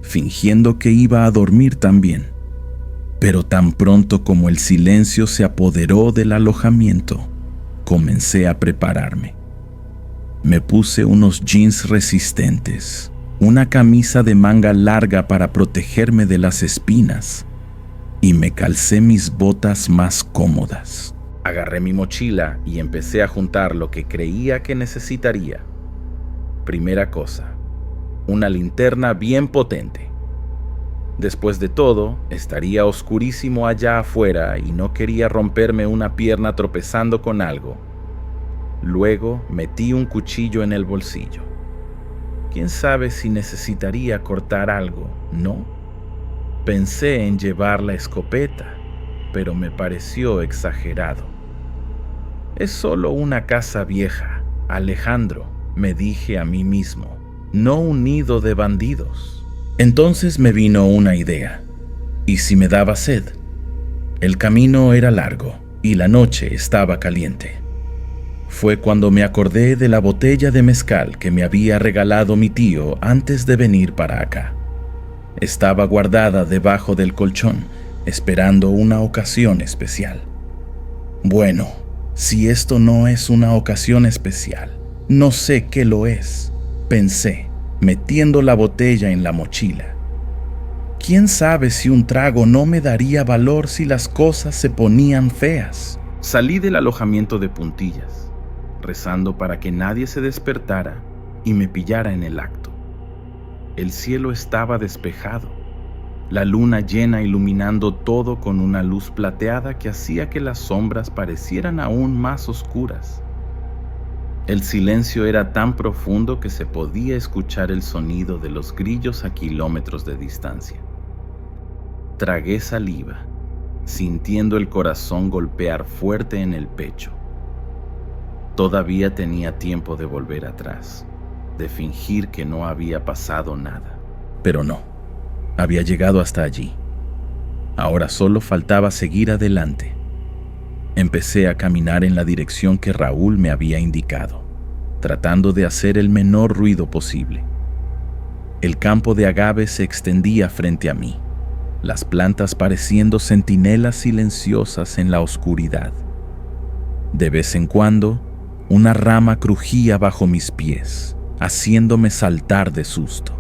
fingiendo que iba a dormir también. Pero tan pronto como el silencio se apoderó del alojamiento, comencé a prepararme. Me puse unos jeans resistentes, una camisa de manga larga para protegerme de las espinas y me calcé mis botas más cómodas. Agarré mi mochila y empecé a juntar lo que creía que necesitaría. Primera cosa, una linterna bien potente. Después de todo, estaría oscurísimo allá afuera y no quería romperme una pierna tropezando con algo. Luego metí un cuchillo en el bolsillo. ¿Quién sabe si necesitaría cortar algo, no? Pensé en llevar la escopeta, pero me pareció exagerado. Es solo una casa vieja, Alejandro, me dije a mí mismo, no un nido de bandidos. Entonces me vino una idea. ¿Y si me daba sed? El camino era largo y la noche estaba caliente. Fue cuando me acordé de la botella de mezcal que me había regalado mi tío antes de venir para acá. Estaba guardada debajo del colchón, esperando una ocasión especial. Bueno, si esto no es una ocasión especial, no sé qué lo es, pensé, metiendo la botella en la mochila. ¿Quién sabe si un trago no me daría valor si las cosas se ponían feas? Salí del alojamiento de puntillas, rezando para que nadie se despertara y me pillara en el acto. El cielo estaba despejado, la luna llena iluminando todo con una luz plateada que hacía que las sombras parecieran aún más oscuras. El silencio era tan profundo que se podía escuchar el sonido de los grillos a kilómetros de distancia. Tragué saliva, sintiendo el corazón golpear fuerte en el pecho. Todavía tenía tiempo de volver atrás, de fingir que no había pasado nada. Pero no, había llegado hasta allí. Ahora solo faltaba seguir adelante. Empecé a caminar en la dirección que Raúl me había indicado, tratando de hacer el menor ruido posible. El campo de agave se extendía frente a mí. las plantas pareciendo centinelas silenciosas en la oscuridad. De vez en cuando, una rama crujía bajo mis pies, haciéndome saltar de susto.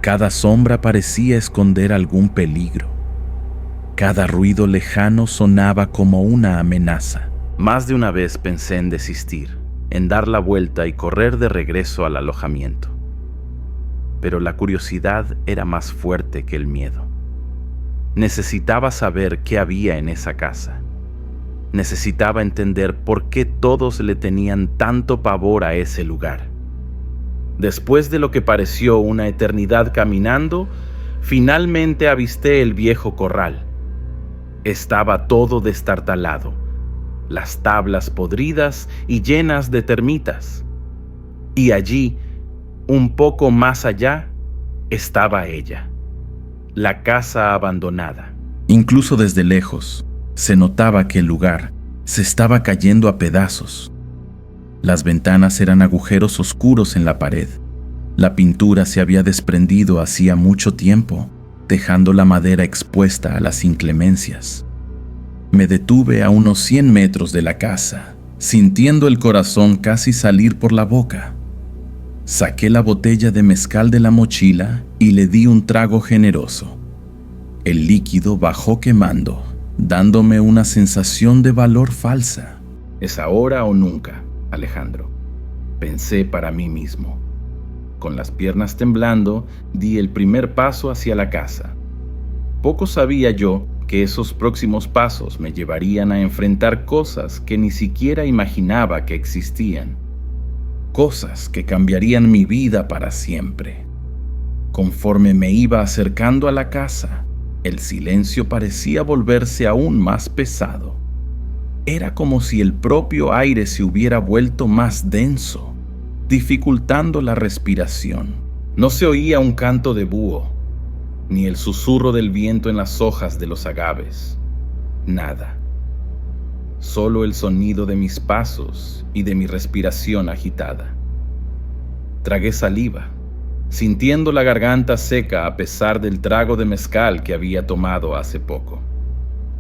Cada sombra parecía esconder algún peligro. Cada ruido lejano sonaba como una amenaza. Más de una vez pensé en desistir, en dar la vuelta y correr de regreso al alojamiento. Pero la curiosidad era más fuerte que el miedo. Necesitaba saber qué había en esa casa. Necesitaba entender por qué todos le tenían tanto pavor a ese lugar. Después de lo que pareció una eternidad caminando, finalmente avisté el viejo corral. Estaba todo destartalado, las tablas podridas y llenas de termitas. Y allí, un poco más allá, estaba ella, la casa abandonada. Incluso desde lejos, se notaba que el lugar se estaba cayendo a pedazos. Las ventanas eran agujeros oscuros en la pared. La pintura se había desprendido hacía mucho tiempo, dejando la madera expuesta a las inclemencias. Me detuve a unos 100 metros de la casa, sintiendo el corazón casi salir por la boca. Saqué la botella de mezcal de la mochila y le di un trago generoso. El líquido bajó quemando, dándome una sensación de valor falsa. «Es ahora o nunca, Alejandro», pensé para mí mismo. Con las piernas temblando, di el primer paso hacia la casa. Poco sabía yo que esos próximos pasos me llevarían a enfrentar cosas que ni siquiera imaginaba que existían. Cosas que cambiarían mi vida para siempre. Conforme me iba acercando a la casa, el silencio parecía volverse aún más pesado. Era como si el propio aire se hubiera vuelto más denso, dificultando la respiración. No se oía un canto de búho, ni el susurro del viento en las hojas de los agaves. Nada. Solo el sonido de mis pasos y de mi respiración agitada. Tragué saliva, sintiendo la garganta seca a pesar del trago de mezcal que había tomado hace poco.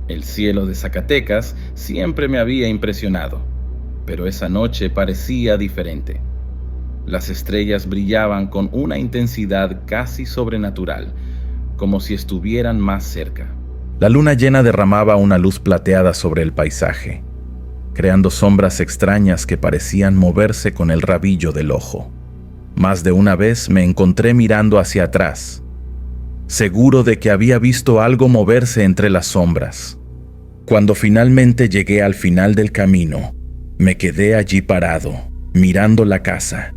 El cielo de Zacatecas siempre me había impresionado, pero esa noche parecía diferente. Las estrellas brillaban con una intensidad casi sobrenatural, como si estuvieran más cerca. La luna llena derramaba una luz plateada sobre el paisaje, creando sombras extrañas que parecían moverse con el rabillo del ojo. Más de una vez me encontré mirando hacia atrás, seguro de que había visto algo moverse entre las sombras. Cuando finalmente llegué al final del camino, me quedé allí parado, mirando la casa.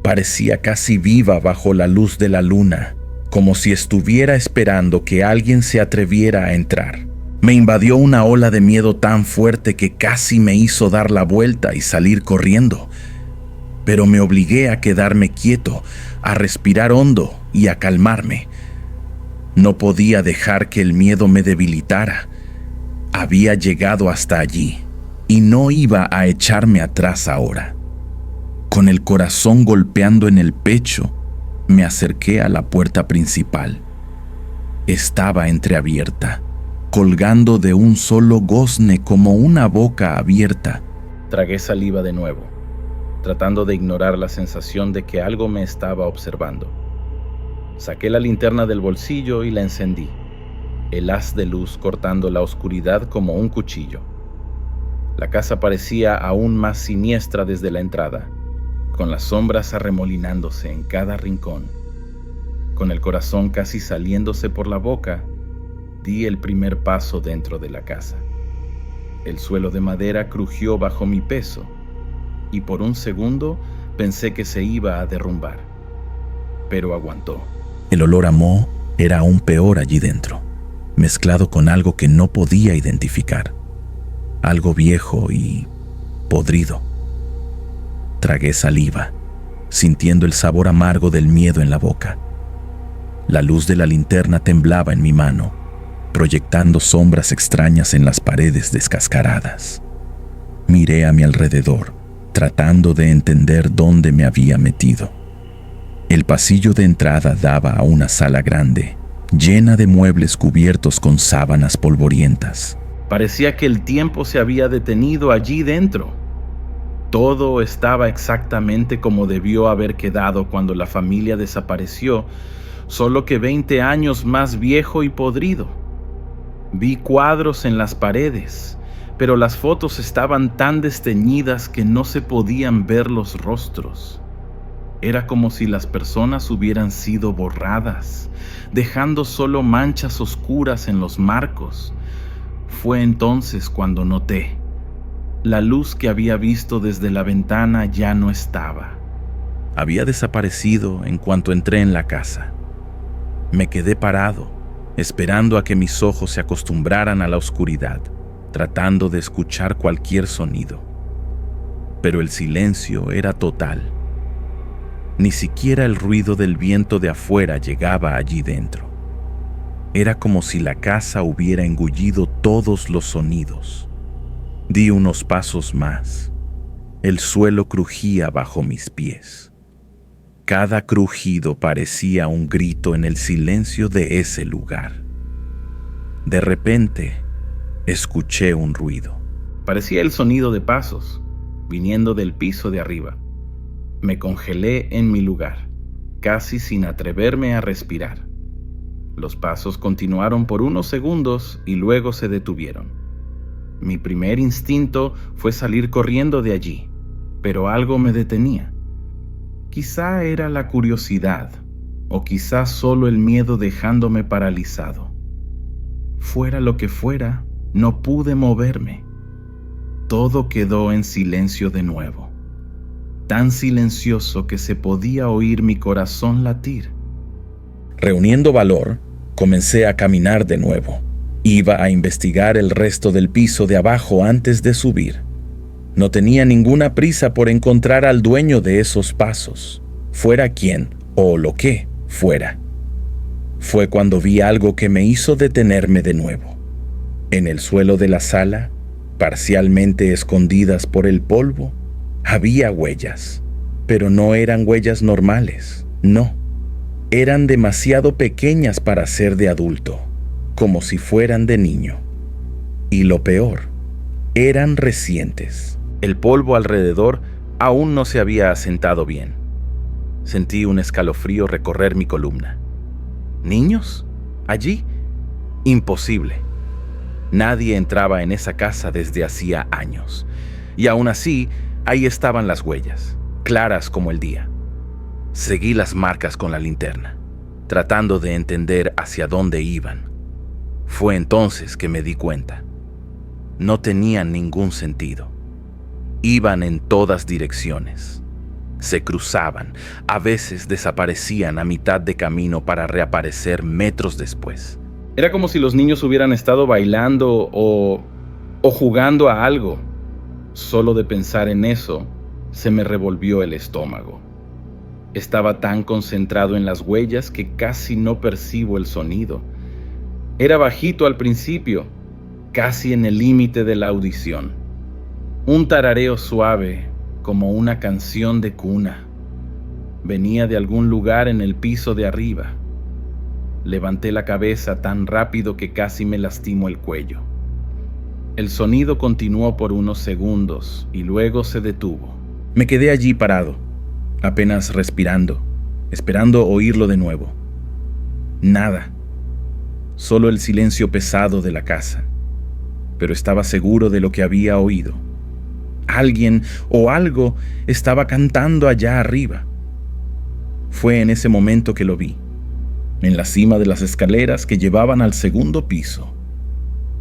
Parecía casi viva bajo la luz de la luna, como si estuviera esperando que alguien se atreviera a entrar. Me invadió una ola de miedo tan fuerte que casi me hizo dar la vuelta y salir corriendo. Pero me obligué a quedarme quieto, a respirar hondo y a calmarme. No podía dejar que el miedo me debilitara. Había llegado hasta allí y no iba a echarme atrás ahora. Con el corazón golpeando en el pecho, me acerqué a la puerta principal. Estaba entreabierta, colgando de un solo gozne como una boca abierta. Tragué saliva de nuevo, tratando de ignorar la sensación de que algo me estaba observando. Saqué la linterna del bolsillo y la encendí, el haz de luz cortando la oscuridad como un cuchillo. La casa parecía aún más siniestra desde la entrada, con las sombras arremolinándose en cada rincón. Con el corazón casi saliéndose por la boca, di el primer paso dentro de la casa. El suelo de madera crujió bajo mi peso, y por un segundo pensé que se iba a derrumbar, pero aguantó. El olor a moho era aún peor allí dentro, mezclado con algo que no podía identificar, algo viejo y podrido. Tragué saliva, sintiendo el sabor amargo del miedo en la boca. La luz de la linterna temblaba en mi mano, proyectando sombras extrañas en las paredes descascaradas. Miré a mi alrededor, tratando de entender dónde me había metido. El pasillo de entrada daba a una sala grande, llena de muebles cubiertos con sábanas polvorientas. Parecía que el tiempo se había detenido allí dentro. Todo estaba exactamente como debió haber quedado cuando la familia desapareció, solo que 20 años más viejo y podrido. Vi cuadros en las paredes, pero las fotos estaban tan desteñidas que no se podían ver los rostros. Era como si las personas hubieran sido borradas, dejando solo manchas oscuras en los marcos. Fue entonces cuando noté: la luz que había visto desde la ventana ya no estaba. Había desaparecido en cuanto entré en la casa. Me quedé parado, esperando a que mis ojos se acostumbraran a la oscuridad, tratando de escuchar cualquier sonido. Pero el silencio era total. Ni siquiera el ruido del viento de afuera llegaba allí dentro. Era como si la casa hubiera engullido todos los sonidos. Di unos pasos más. El suelo crujía bajo mis pies. Cada crujido parecía un grito en el silencio de ese lugar. De repente, escuché un ruido. Parecía el sonido de pasos, viniendo del piso de arriba. Me congelé en mi lugar, casi sin atreverme a respirar. Los pasos continuaron por unos segundos y luego se detuvieron. Mi primer instinto fue salir corriendo de allí, pero algo me detenía. Quizá era la curiosidad, o quizá solo el miedo dejándome paralizado. Fuera lo que fuera, no pude moverme. Todo quedó en silencio de nuevo, tan silencioso que se podía oír mi corazón latir. Reuniendo valor, comencé a caminar de nuevo. Iba a investigar el resto del piso de abajo antes de subir. No tenía ninguna prisa por encontrar al dueño de esos pasos, fuera quien o lo que fuera. Fue cuando vi algo que me hizo detenerme de nuevo. En el suelo de la sala, parcialmente escondidas por el polvo, había huellas, pero no eran huellas normales, no. Eran demasiado pequeñas para ser de adulto, como si fueran de niño. Y lo peor, eran recientes. El polvo alrededor aún no se había asentado bien. Sentí un escalofrío recorrer mi columna. ¿Niños? ¿Allí? Imposible. Nadie entraba en esa casa desde hacía años. Y aún así, ahí estaban las huellas, claras como el día. Seguí las marcas con la linterna, tratando de entender hacia dónde iban. Fue entonces que me di cuenta. No tenían ningún sentido. Iban en todas direcciones. Se cruzaban, a veces desaparecían a mitad de camino para reaparecer metros después. Era como si los niños hubieran estado bailando o jugando a algo. Solo de pensar en eso, se me revolvió el estómago. Estaba tan concentrado en las huellas que casi no percibo el sonido. Era bajito al principio, casi en el límite de la audición. Un tarareo suave, como una canción de cuna. Venía de algún lugar en el piso de arriba. Levanté la cabeza tan rápido que casi me lastimó el cuello. El sonido continuó por unos segundos y luego se detuvo. Me quedé allí parado, apenas respirando, esperando oírlo de nuevo. Nada. Solo el silencio pesado de la casa. Pero estaba seguro de lo que había oído. Alguien o algo estaba cantando allá arriba. Fue en ese momento que lo vi, en la cima de las escaleras que llevaban al segundo piso.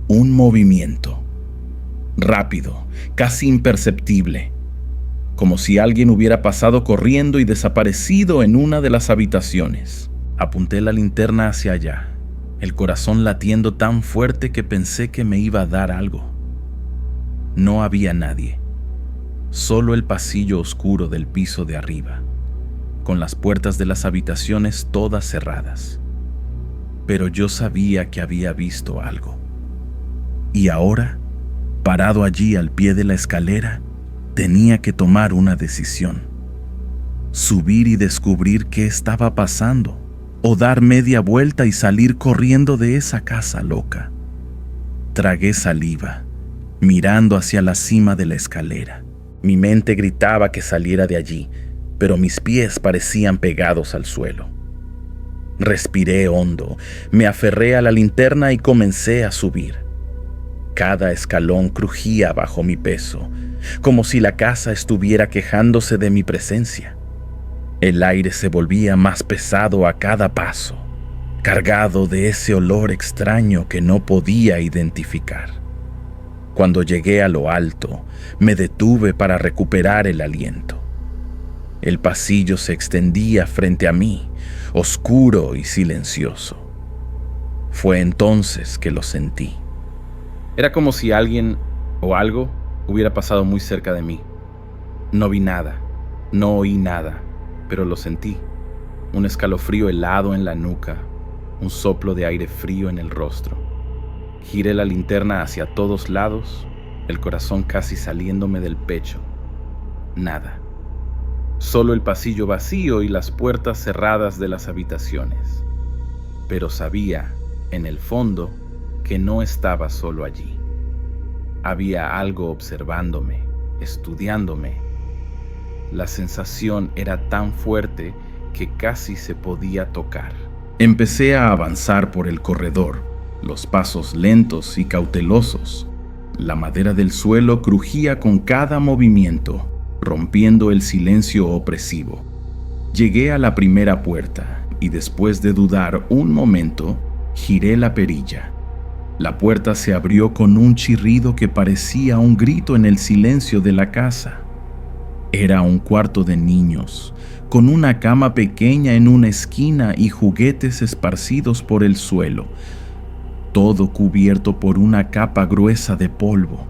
Un movimiento, rápido, casi imperceptible, como si alguien hubiera pasado corriendo y desaparecido en una de las habitaciones. Apunté la linterna hacia allá, el corazón latiendo tan fuerte que pensé que me iba a dar algo. No había nadie, solo el pasillo oscuro del piso de arriba, con las puertas de las habitaciones todas cerradas. Pero yo sabía que había visto algo. Y ahora, parado allí al pie de la escalera, tenía que tomar una decisión. Subir y descubrir qué estaba pasando, o dar media vuelta y salir corriendo de esa casa loca. Tragué saliva, mirando hacia la cima de la escalera. Mi mente gritaba que saliera de allí, pero mis pies parecían pegados al suelo. Respiré hondo, me aferré a la linterna y comencé a subir. Cada escalón crujía bajo mi peso, como si la casa estuviera quejándose de mi presencia. El aire se volvía más pesado a cada paso, cargado de ese olor extraño que no podía identificar. Cuando llegué a lo alto, me detuve para recuperar el aliento. El pasillo se extendía frente a mí, oscuro y silencioso. Fue entonces que lo sentí. Era como si alguien o algo hubiera pasado muy cerca de mí. No vi nada, no oí nada, pero lo sentí. Un escalofrío helado en la nuca, un soplo de aire frío en el rostro. Giré la linterna hacia todos lados, el corazón casi saliéndome del pecho. Nada. Solo el pasillo vacío y las puertas cerradas de las habitaciones. Pero sabía, en el fondo, que no estaba solo allí. Había algo observándome, estudiándome. La sensación era tan fuerte que casi se podía tocar. Empecé a avanzar por el corredor, los pasos lentos y cautelosos. La madera del suelo crujía con cada movimiento, rompiendo el silencio opresivo. Llegué a la primera puerta y después de dudar un momento, giré la perilla. La puerta se abrió con un chirrido que parecía un grito en el silencio de la casa. Era un cuarto de niños, con una cama pequeña en una esquina y juguetes esparcidos por el suelo, todo cubierto por una capa gruesa de polvo.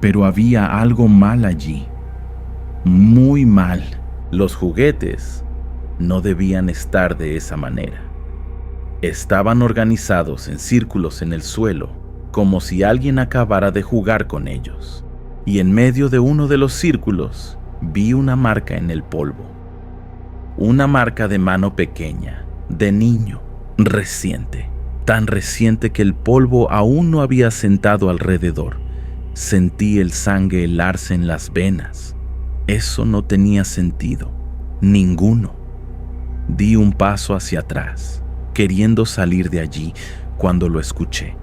Pero había algo mal allí, muy mal. Los juguetes no debían estar de esa manera. Estaban organizados en círculos en el suelo, como si alguien acabara de jugar con ellos. Y en medio de uno de los círculos vi una marca en el polvo. Una marca de mano pequeña, de niño, reciente. Tan reciente que el polvo aún no había sentado alrededor. Sentí el sangre helarse en las venas. Eso no tenía sentido, ninguno. Di un paso hacia atrás, queriendo salir de allí, cuando lo escuché.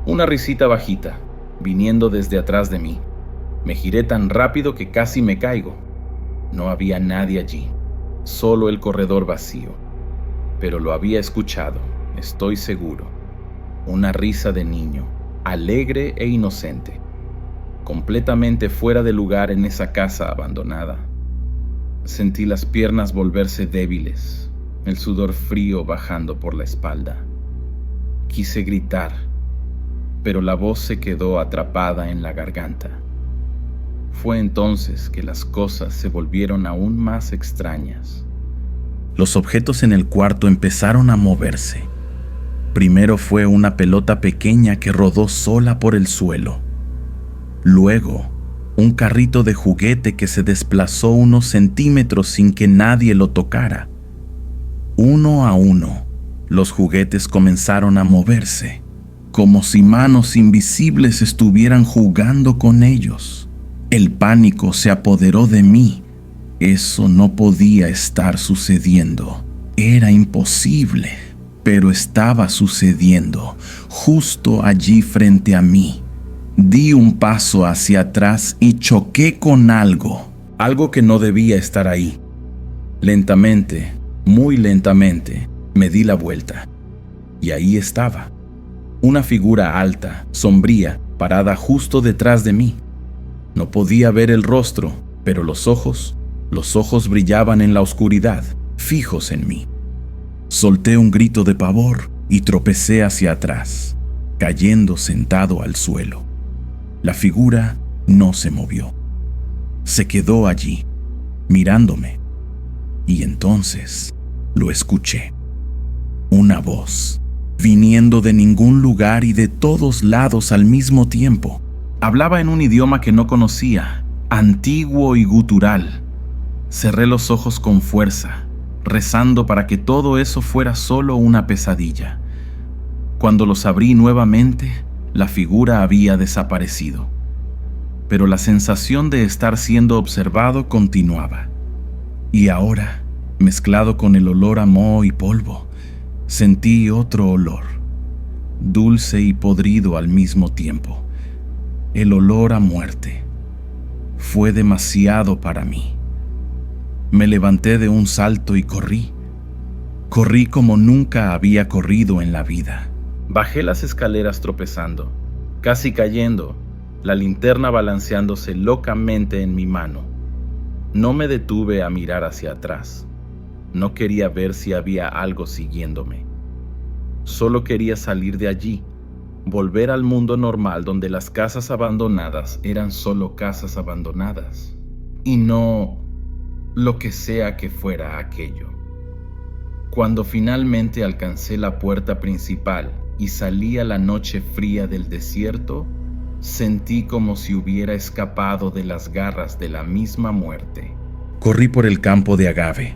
Una risita bajita, viniendo desde atrás de mí. Me giré tan rápido que casi me caigo. No había nadie allí, solo el corredor vacío. Pero lo había escuchado, estoy seguro. Una risa de niño, alegre e inocente. Completamente fuera de lugar en esa casa abandonada. Sentí las piernas volverse débiles, el sudor frío bajando por la espalda. Quise gritar, pero la voz se quedó atrapada en la garganta. Fue entonces que las cosas se volvieron aún más extrañas. Los objetos en el cuarto empezaron a moverse. Primero fue una pelota pequeña que rodó sola por el suelo. Luego, un carrito de juguete que se desplazó unos centímetros sin que nadie lo tocara. Uno a uno, los juguetes comenzaron a moverse, como si manos invisibles estuvieran jugando con ellos. El pánico se apoderó de mí. Eso no podía estar sucediendo. Era imposible, pero estaba sucediendo, justo allí frente a mí. Di un paso hacia atrás y choqué con algo que no debía estar ahí. Lentamente, muy lentamente, me di la vuelta. Y ahí estaba, una figura alta, sombría, parada justo detrás de mí. No podía ver el rostro, pero los ojos brillaban en la oscuridad, fijos en mí. Solté un grito de pavor y tropecé hacia atrás, cayendo sentado al suelo. La figura no se movió. Se quedó allí, mirándome. Y entonces lo escuché. Una voz, viniendo de ningún lugar y de todos lados al mismo tiempo. Hablaba en un idioma que no conocía, antiguo y gutural. Cerré los ojos con fuerza, rezando para que todo eso fuera solo una pesadilla. Cuando los abrí nuevamente, la figura había desaparecido. Pero la sensación de estar siendo observado continuaba. Y ahora, mezclado con el olor a moho y polvo, sentí otro olor, dulce y podrido al mismo tiempo. El olor a muerte. Fue demasiado para mí. Me levanté de un salto y corrí. Corrí como nunca había corrido en la vida. Bajé las escaleras tropezando, casi cayendo, la linterna balanceándose locamente en mi mano. No me detuve a mirar hacia atrás. No quería ver si había algo siguiéndome. Solo quería salir de allí, volver al mundo normal donde las casas abandonadas eran solo casas abandonadas, y no lo que sea que fuera aquello. Cuando finalmente alcancé la puerta principal y salí a la noche fría del desierto, sentí como si hubiera escapado de las garras de la misma muerte. Corrí por el campo de agave,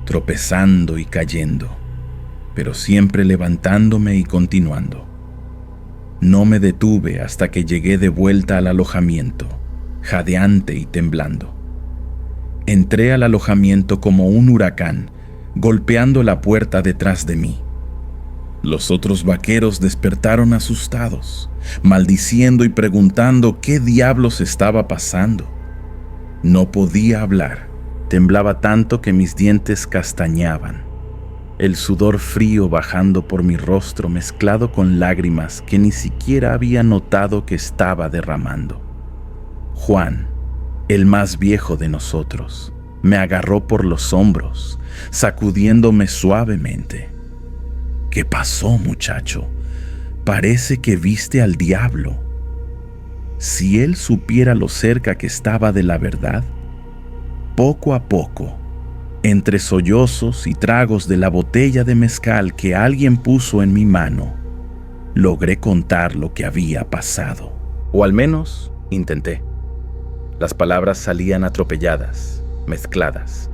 tropezando y cayendo, pero siempre levantándome y continuando. No me detuve hasta que llegué de vuelta al alojamiento, jadeante y temblando. Entré al alojamiento como un huracán, golpeando la puerta detrás de mí. Los otros vaqueros despertaron asustados, maldiciendo y preguntando qué diablos estaba pasando. No podía hablar, temblaba tanto que mis dientes castañaban. El sudor frío bajando por mi rostro mezclado con lágrimas que ni siquiera había notado que estaba derramando. Juan, el más viejo de nosotros, me agarró por los hombros, sacudiéndome suavemente. ¿Qué pasó, muchacho? Parece que viste al diablo. Si él supiera lo cerca que estaba de la verdad. Poco a poco, entre sollozos y tragos de la botella de mezcal que alguien puso en mi mano, logré contar lo que había pasado. O al menos intenté. Las palabras salían atropelladas, mezcladas.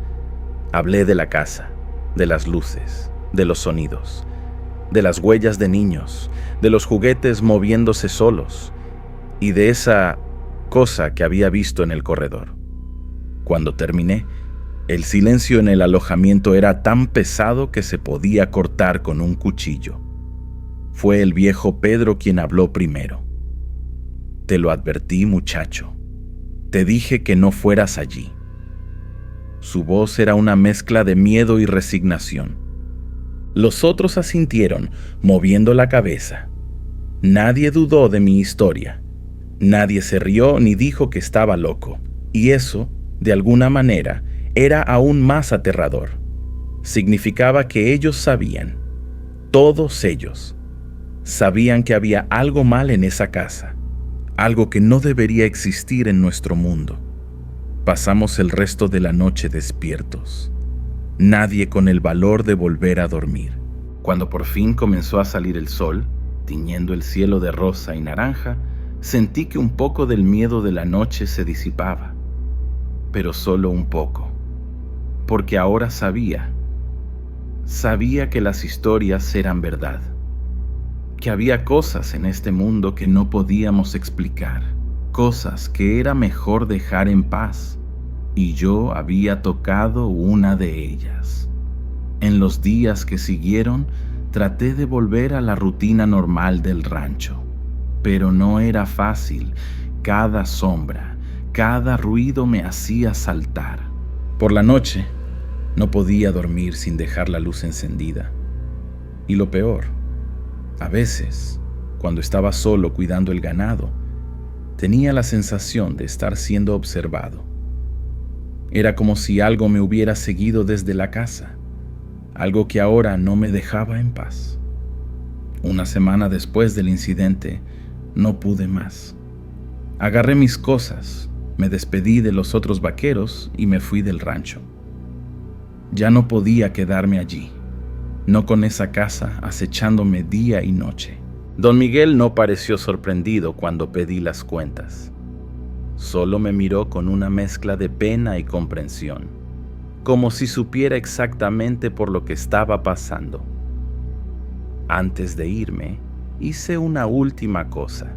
Hablé de la casa, de las luces, de los sonidos, de las huellas de niños, de los juguetes moviéndose solos y de esa cosa que había visto en el corredor. Cuando terminé, el silencio en el alojamiento era tan pesado que se podía cortar con un cuchillo. Fue el viejo Pedro quien habló primero. Te lo advertí, muchacho. Te dije que no fueras allí. Su voz era una mezcla de miedo y resignación. Los otros asintieron, moviendo la cabeza. Nadie dudó de mi historia. Nadie se rió ni dijo que estaba loco. Y eso, de alguna manera, era aún más aterrador. Significaba que ellos sabían, todos ellos, sabían que había algo mal en esa casa, algo que no debería existir en nuestro mundo. Pasamos el resto de la noche despiertos, nadie con el valor de volver a dormir. Cuando por fin comenzó a salir el sol, tiñendo el cielo de rosa y naranja, sentí que un poco del miedo de la noche se disipaba, pero solo un poco, porque ahora sabía que las historias eran verdad, que había cosas en este mundo que no podíamos explicar, cosas que era mejor dejar en paz, y yo había tocado una de ellas. En los días que siguieron, traté de volver a la rutina normal del rancho, pero no era fácil. Cada sombra, cada ruido me hacía saltar. Por la noche, no podía dormir sin dejar la luz encendida. Y lo peor, a veces, cuando estaba solo cuidando el ganado, tenía la sensación de estar siendo observado. Era como si algo me hubiera seguido desde la casa, algo que ahora no me dejaba en paz. Una semana después del incidente, no pude más. Agarré mis cosas, me despedí de los otros vaqueros y me fui del rancho. Ya no podía quedarme allí, no con esa casa acechándome día y noche. Don Miguel no pareció sorprendido cuando pedí las cuentas. Solo me miró con una mezcla de pena y comprensión. como si supiera exactamente por lo que estaba pasando. Antes de irme, hice una última cosa.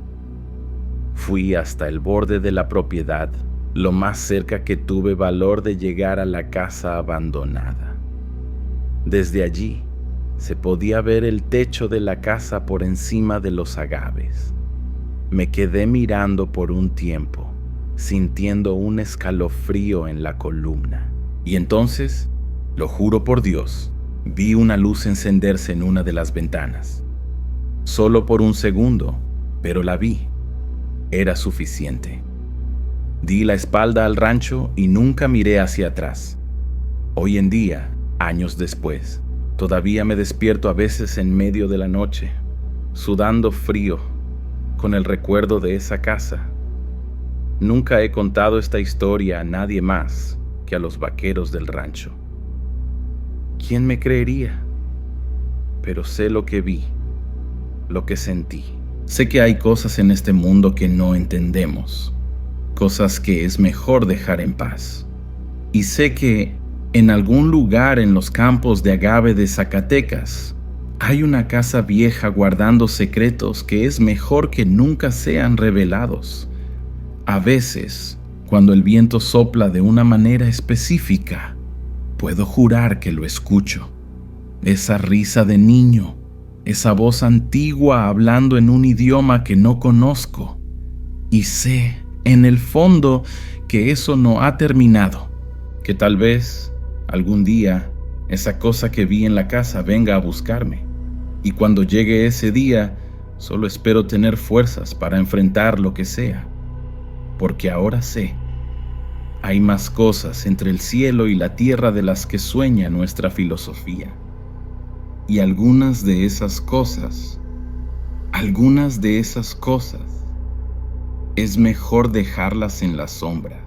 Fui hasta el borde de la propiedad, lo más cerca que tuve valor de llegar a la casa abandonada. Desde allí, se podía ver el techo de la casa por encima de los agaves. Me quedé mirando por un tiempo, sintiendo un escalofrío en la columna. Y entonces, lo juro por Dios, vi una luz encenderse en una de las ventanas. Solo por un segundo, pero la vi. Era suficiente. Di la espalda al rancho y nunca miré hacia atrás. Hoy en día, años después, todavía me despierto a veces en medio de la noche, sudando frío, con el recuerdo de esa casa. Nunca he contado esta historia a nadie más que a los vaqueros del rancho. ¿Quién me creería? Pero sé lo que vi, lo que sentí. Sé que hay cosas en este mundo que no entendemos, cosas que es mejor dejar en paz. Y sé que en algún lugar en los campos de agave de Zacatecas hay una casa vieja guardando secretos que es mejor que nunca sean revelados. A veces, cuando el viento sopla de una manera específica, puedo jurar que lo escucho. Esa risa de niño, esa voz antigua hablando en un idioma que no conozco. Y sé, en el fondo, que eso no ha terminado, que tal vez algún día esa cosa que vi en la casa venga a buscarme. Y cuando llegue ese día, solo espero tener fuerzas para enfrentar lo que sea. Porque ahora sé, hay más cosas entre el cielo y la tierra de las que sueña nuestra filosofía. Y algunas de esas cosas, es mejor dejarlas en la sombra.